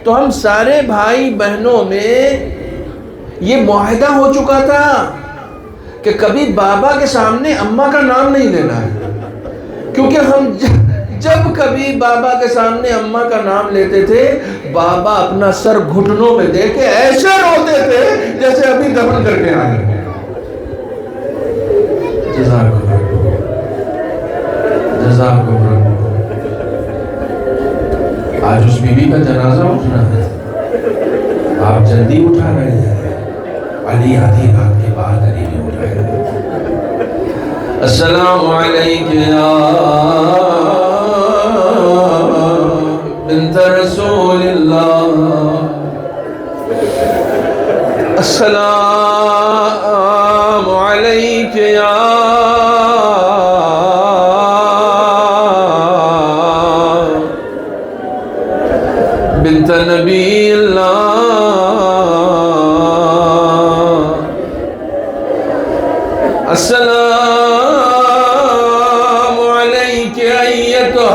تو ہم سارے بھائی بہنوں میں یہ معاہدہ ہو چکا تھا کہ کبھی بابا کے سامنے اماں کا نام نہیں لینا ہے. کیونکہ ہم جب کبھی بابا کے سامنے اماں کا نام لیتے تھے، بابا اپنا سر گھٹنوں میں دے کے ایسے روتے تھے جیسے ابھی دفن کر کے آئے ہیں. جزاک اللہ. آج اس بی بی کا جنازہ اٹھنا ہے، آپ جلدی اٹھا رہے ہیں. علی آدھی رات کے بعد علی نے اٹھایا. السلام علیکم یا بنت رسول اللہ، السلام علیکم یا بنت نبی اللہ، السلام علیک ایتھا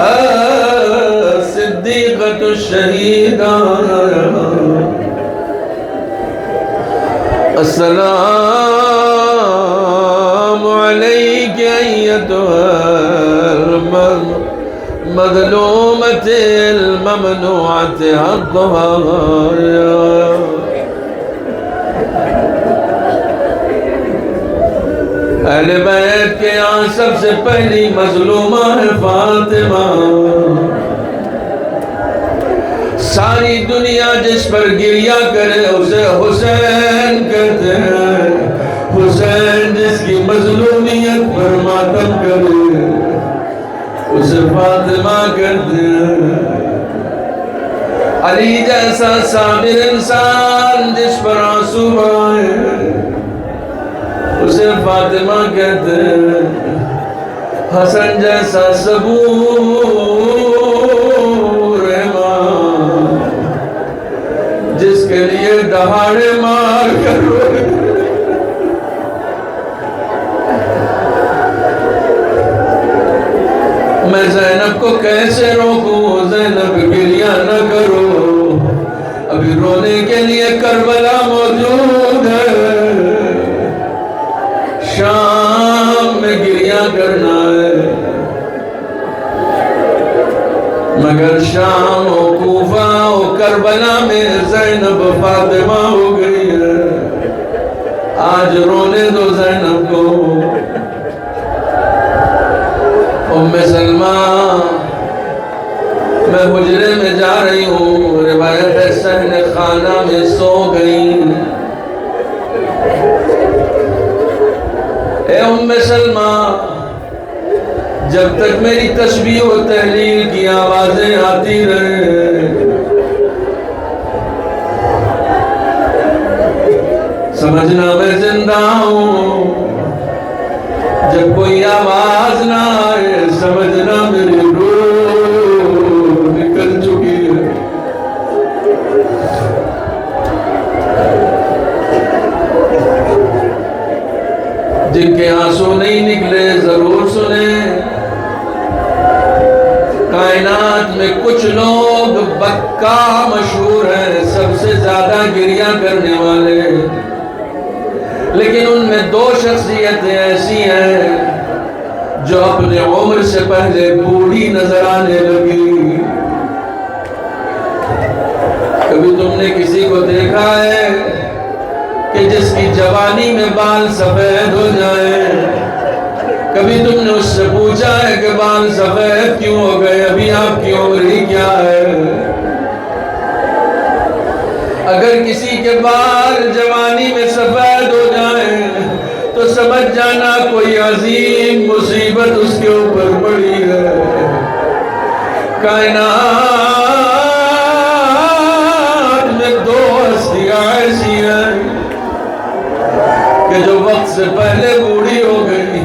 صدیقۃ الشہیدہ، السلام علیک ایتھا المظلومۃ الممنوعۃ حقها. اہل بیت کے یہاں سب سے پہلی مظلومہ ہے فاطمہ. ساری دنیا جس پر گریہ کرے اسے حسین کہتے ہیں. حسین جس کی مظلومیت پر ماتم کرے اسے فاطمہ کہتے ہیں. علی جیسا صابر انسان جس پر آنسو بہائے اسے فاطمہ کہتے ہیں. حسن جیسا صبور ماں جس کے لیے دہاڑے مار کر روئے میں زینب کو کیسے روکوں؟ زینب گریہ نہ کرو، ابھی رونے کے لیے کربلا موجود ہے. شام میں گریہ کرنا ہے، مگر شام و کوفہ و کربلا میں زینب فاطمہ ہو گئی ہے. آج رونے دو زینب کو. ام سلمہ میں حجرے میں جا رہی ہوں، روایت ہے صحن خانہ میں سو گئی. اے ام سلمہ جب تک میری تسبیح و تحلیل کی آوازیں آتی رہے سمجھنا میں زندہ ہوں، جب کوئی آواز نہ آئے سمجھنا میری روح نکل چکی ہے۔ جن کے آنسو نہیں نکلے ضرور سنیں، کائنات میں کچھ لوگ بکا مشہور ہیں، سب سے زیادہ گریہ کرنے والے، لیکن ان میں دو شخصیتیں ایسی ہیں جو اپنے عمر سے پہلے بوڑھی نظر آنے لگی۔ کبھی تم نے کسی کو دیکھا ہے کہ جس کی جوانی میں بال سفید ہو جائیں؟ کبھی تم نے اس سے پوچھا ہے کہ بال سفید کیوں ہو گئے، ابھی آپ کی عمر ہی کیا ہے؟ اگر کسی کے بال جوانی میں سفید ہو جائیں تو سمجھ جانا کوئی عظیم مصیبت اس کے اوپر پڑی ہے۔ کائنات میں دو ہستیاں ایسی ہیں کہ جو وقت سے پہلے بوڑھی ہو گئی۔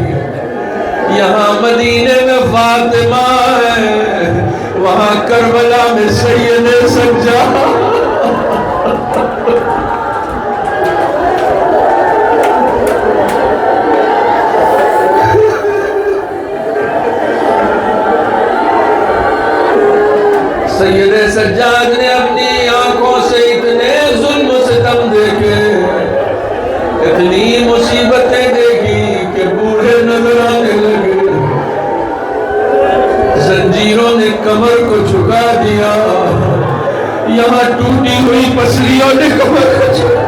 یہاں مدینے میں فاطمہ ہے، وہاں کربلا میں سید سجاد۔ سید سجاد نے اپنی آنکھوں سے اتنے ظلم و ستم دیکھے، اتنی مصیبتیں دیکھی کہ بوڑھے نظر آنے لگے۔ زنجیروں نے کمر کو جھکا دیا، یہاں ٹوٹی ہوئی پسلیوں نے کمر کو جھکا۔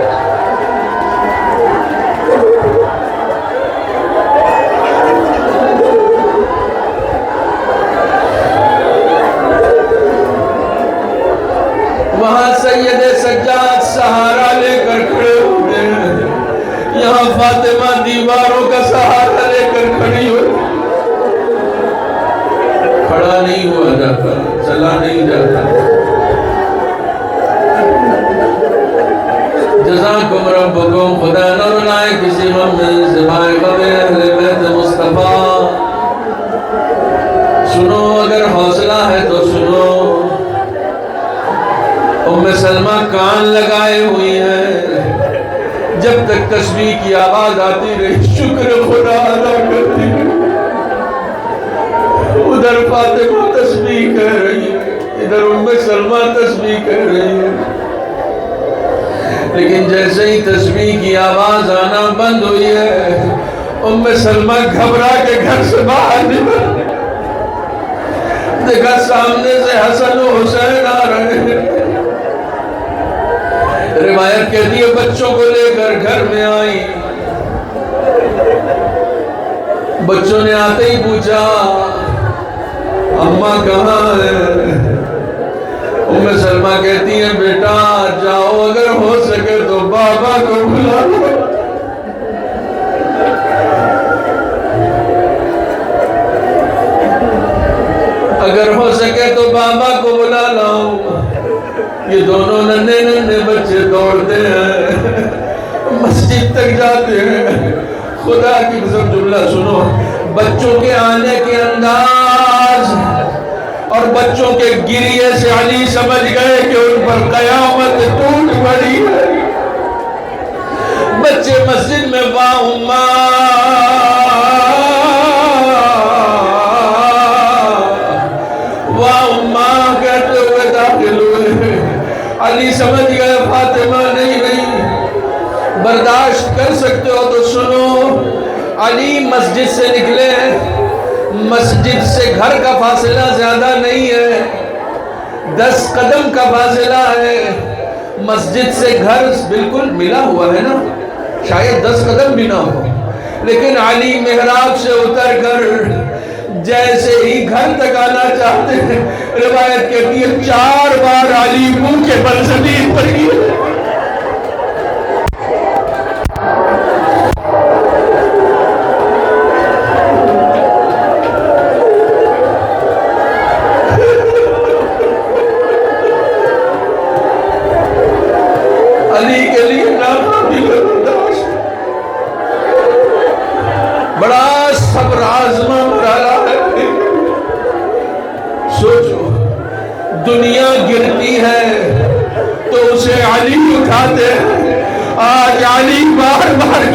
وہاں سید سجاد سہارا لے کر کھڑے ہوئے ہیں، یہاں فاطمہ دیواروں کا سہارا لے کر کھڑی ہوئی۔ کھڑا نہیں ہوا جاتا، چلا نہیں جاتا۔ جزاکم ربکم، خدا نہ رلائے کسی غم میں سوائے غم اہل بیت مصطفیٰ۔ سنو، اگر حوصلہ ہے تو سنو۔ ام سلمہ کان لگائے ہوئی ہیں، جب تک تسبیح کی آواز آتی رہی شکر خدا ادا کرتی رہی۔ ادھر فاطمہ تسبیح کہہ رہی ہے، ادھر ام سلمہ تسبیح کہہ رہی ہے، لیکن جیسے ہی تسبیح کی آواز آنا بند ہوئی ہے، ام سلمہ گھبرا کے گھر سے باہر نکلی۔ دیکھا سامنے سے حسن و حسین آ رہے ہیں۔ روایت کہتی ہے بچوں کو لے کر گھر میں آئی۔ بچوں نے آتے ہی پوچھا اماں کہاں ہے؟ ام سلمہ کہتی ہیں بیٹا جاؤ، اگر ہو سکے تو بابا کو بلا لو۔ اگر ہو سکے تو بابا کو بلا لاؤ۔ یہ دونوں ننھے ننھے بچے دوڑتے ہیں، مسجد تک جاتے ہیں۔ خدا کی قسم جملہ سنو، بچوں کے آنے کے انداز اور بچوں کے گریے سے علی سمجھ گئے کہ ان پر قیامت ٹوٹ پڑی ہے۔ بچے مسجد میں واہ اماں کہتے ہوئے داخل ہوئے۔ علی سمجھ گئے فاطمہ نہیں برداشت کر سکتے ہو تو سنو۔ علی مسجد سے نکلے، مسجد سے گھر کا فاصلہ زیادہ نہیں ہے، 10 قدم کا فاصلہ ہے۔ مسجد سے گھر بالکل ملا ہوا ہے نا، شاید 10 قدم بھی نہ ہو، لیکن علی محراب سے اتر کر جیسے ہی گھر تک آنا چاہتے ہیں، روایت کہتی ہے 4 بار علی منہ کے بل زمین پر گرے۔ علی کے لیے ناقابل برداشت علی اٹھاتے ہیں، آج علی بار بار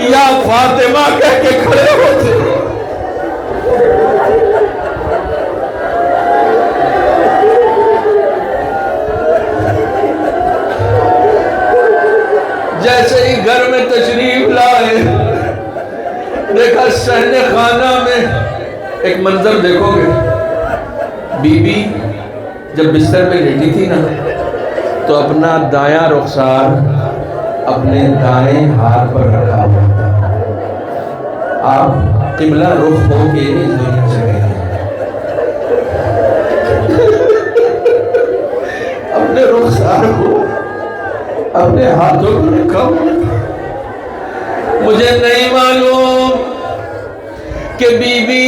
یا فاطمہ کہہ کے کھڑے ہوتے ہیں۔ جیسے ہی گھر میں تشریف لائے، دیکھا صحن خانہ میں ایک منظر دیکھو گے، بی بی جب بستر پہ لیٹی تھی نا تو اپنا دایاں رخسار اپنے دائیں ہاتھ پر رکھا ہوا تھا۔ آپ قبلہ رخ ہو کے اس دنیا سے گئے ہیں، اپنے رخسار کو اپنے ہاتھوں کو رکھا ہوا تھا۔ مجھے نہیں معلوم کہ بی بی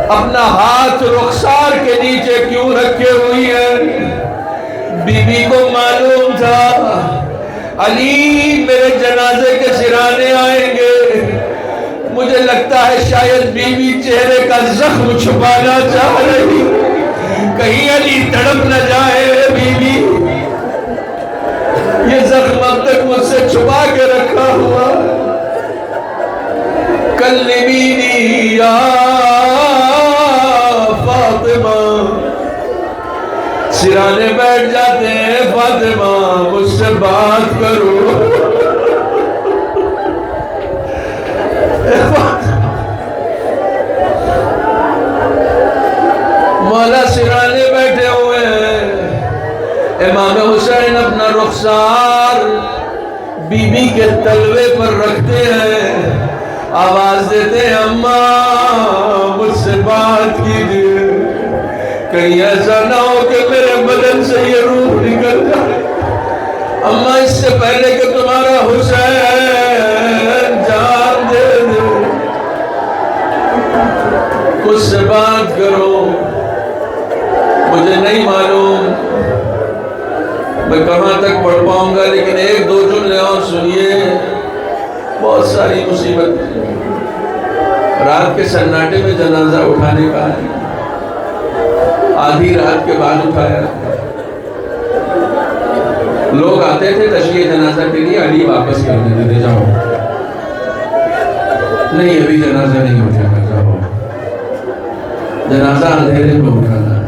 اپنا ہاتھ رخسار کے نیچے کیوں رکھے ہوئی ہے۔ بی بی کو معلوم تھا علی میرے جنازے کے سرانے آئیں گے، مجھے لگتا ہے شاید بی بی چہرے کا زخم چھپانا چاہ رہی، کہیں علی تڑپ نہ جائے۔ بی بی یہ زخم اب تک مجھ سے چھپا کے رکھا ہوا، کلمینی یا فاطمہ، سرانے بیٹھ جاتے ہیں، فاطمہ مجھ سے بات کرو۔ مولا سرانے بیٹھے ہوئے ہیں، امام حسین اپنا رخسار بی بی کے تلوے پر رکھتے ہیں، آواز دیتے ہیں اماں مجھ سے بات کیجئے، کہیں ایسا نہ ہو کہ میرے بدن سے یہ روح نکل جائے، اماں اس سے پہلے کہ تمہارا حسین جان دے دے مجھ سے بات کرو۔ مجھے نہیں معلوم میں کہاں تک پڑھ پاؤں گا، لیکن ایک دو جملے اور سنیے۔ بہت ساری مصیبت، رات کے سناٹے میں جنازہ اٹھانے کا ہے، آدھی رات کے بعد اٹھایا، لوگ آتے تھے تشییع جنازہ کے لیے، علی واپس کر دیتے تھے، جاؤ نہیں ابھی جنازہ نہیں اٹھانا، جاؤ جنازہ اندھیرے میں اٹھانا ہے۔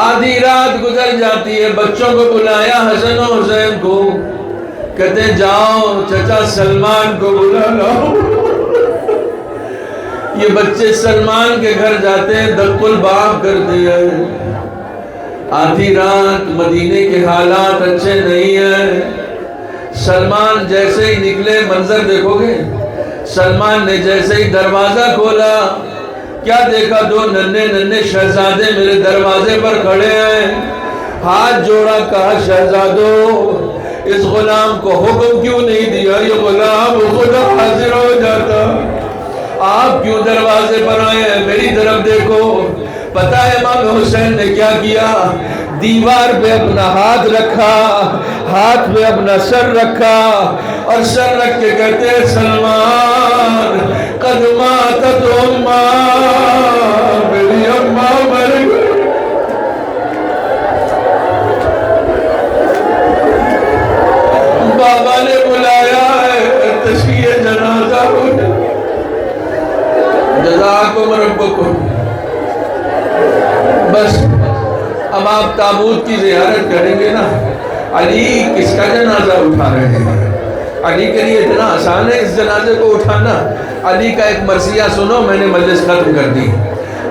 آدھی رات گزر جاتی ہے، بچوں کو بلایا حسن و حسین کو، کہتے جاؤ چچا سلمان کو بلا لاؤ۔ یہ بچے سلمان کے گھر جاتے ہیں، دق الباب کرتے ہیں۔ آدھی رات، مدینے کے حالات اچھے نہیں ہیں، سلمان جیسے ہی نکلے، منظر دیکھو گے، سلمان نے جیسے ہی دروازہ کھولا، کیا دیکھا؟ دو ننھے ننھے شہزادے میرے دروازے پر کھڑے ہیں، ہاتھ جوڑا، کہا شہزادو اس غلام کو حکم کیوں نہیں دیا؟ یہ غلام خود حاضر ہو جاتا، آپ کیوں دروازے پر آئے ہیں؟ میری طرف دیکھو۔ پتہ ہے امام حسین نے کیا کیا؟ دیوار پہ اپنا ہاتھ رکھا، ہاتھ پہ اپنا سر رکھا، اور سر رکھ کے کہتے ہیں سلمان قد ماتت اماں، میری اماں مر گئی۔ بابا نے بلایا ہے، تشییع جنازہ ہو جزاکم ربکم۔ بس اب آپ تابوت کی زیارت کریں گے نا، علی کس کا جنازہ اٹھا رہے ہیں؟ علی کے لیے اتنا آسان ہے اس جنازے کو اٹھانا۔ علی کا ایک مرثیہ سنو، میں نے مجلس ختم کر دی۔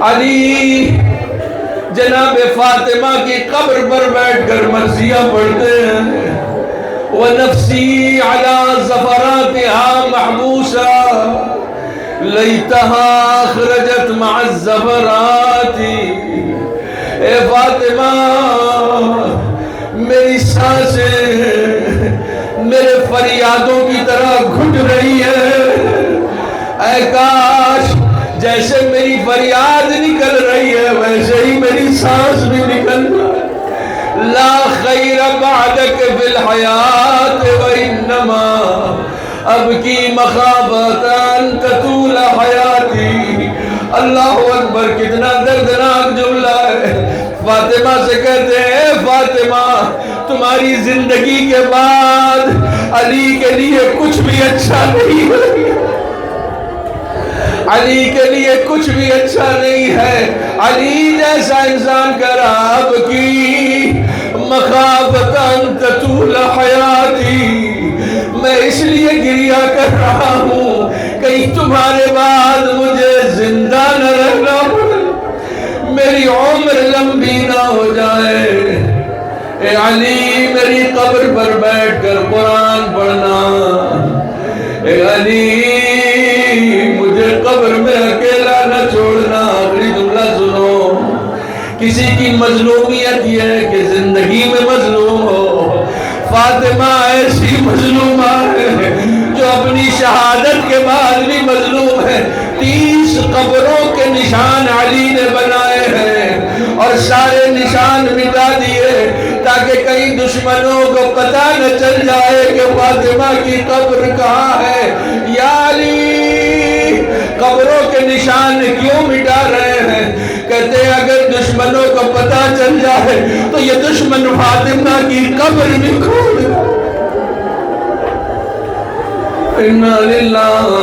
علی جناب فاطمہ کی قبر پر بیٹھ کر مرثیہ پڑھتے ہیں، وَنَفْسِي عَلَى زَفَرَاتِهَا مَحْبُوسَةٌ لَيْتَهَا أَخْرَجَتْ مَعَ الزَّفَرَاتِ۔ اے فاطمہ میری سانسیں میرے فریادوں کی طرح گھٹ رہی ہے، اے کاش جیسے میری فریاد نکل رہی ہے ویسے ہی میری سانس بھی نکل جائے۔ لا خیر بعدک فی الحیات وانما ابکی مخافۃ ان تطول حیاتی۔ اللہ اکبر، کتنا دردناک جملہ ہے۔ فاطمہ سے کہتے ہیں فاطمہ تمہاری زندگی کے بعد علی کے لیے کچھ بھی اچھا نہیں ہے، علی کے لیے کچھ بھی اچھا نہیں ہے، علی جیسا انسان کا رب کی مخافت ان تطول حیاتی، میں اس لیے گریہ کر رہا ہوں کہیں تمہارے بعد مجھے زندہ نہ رہنا پڑے، میری عمر لمبی نہ ہو جائے، اے علی میری قبر پر بیٹھ کر قرآن پڑھنا، اے علی مجھے قبر میں اکیلا نہ چھوڑنا۔ آخری جملہ سنو، کسی کی مظلومیت یہ ہے کہ زندگی میں مظلوم ہو، فاطمہ ایسی مظلومہ ہے جو اپنی شہادت کے بعد بھی مظلوم ہے، 30 قبروں کے نشان علی نے بنائے ہیں اور سارے نشان مٹا دیے تاکہ کئی دشمنوں کو پتہ نہ چل جائے کہ فاطمہ کی قبر کہاں ہے۔ یا علی قبروں کے نشان کیوں مٹا رہے ہیں؟ کہتے ہیں اگر دشمنوں کو پتہ چل جائے تو یہ دشمن فاطمہ کی قبر بھی کھود۔ اِنَّا لِلَّهِ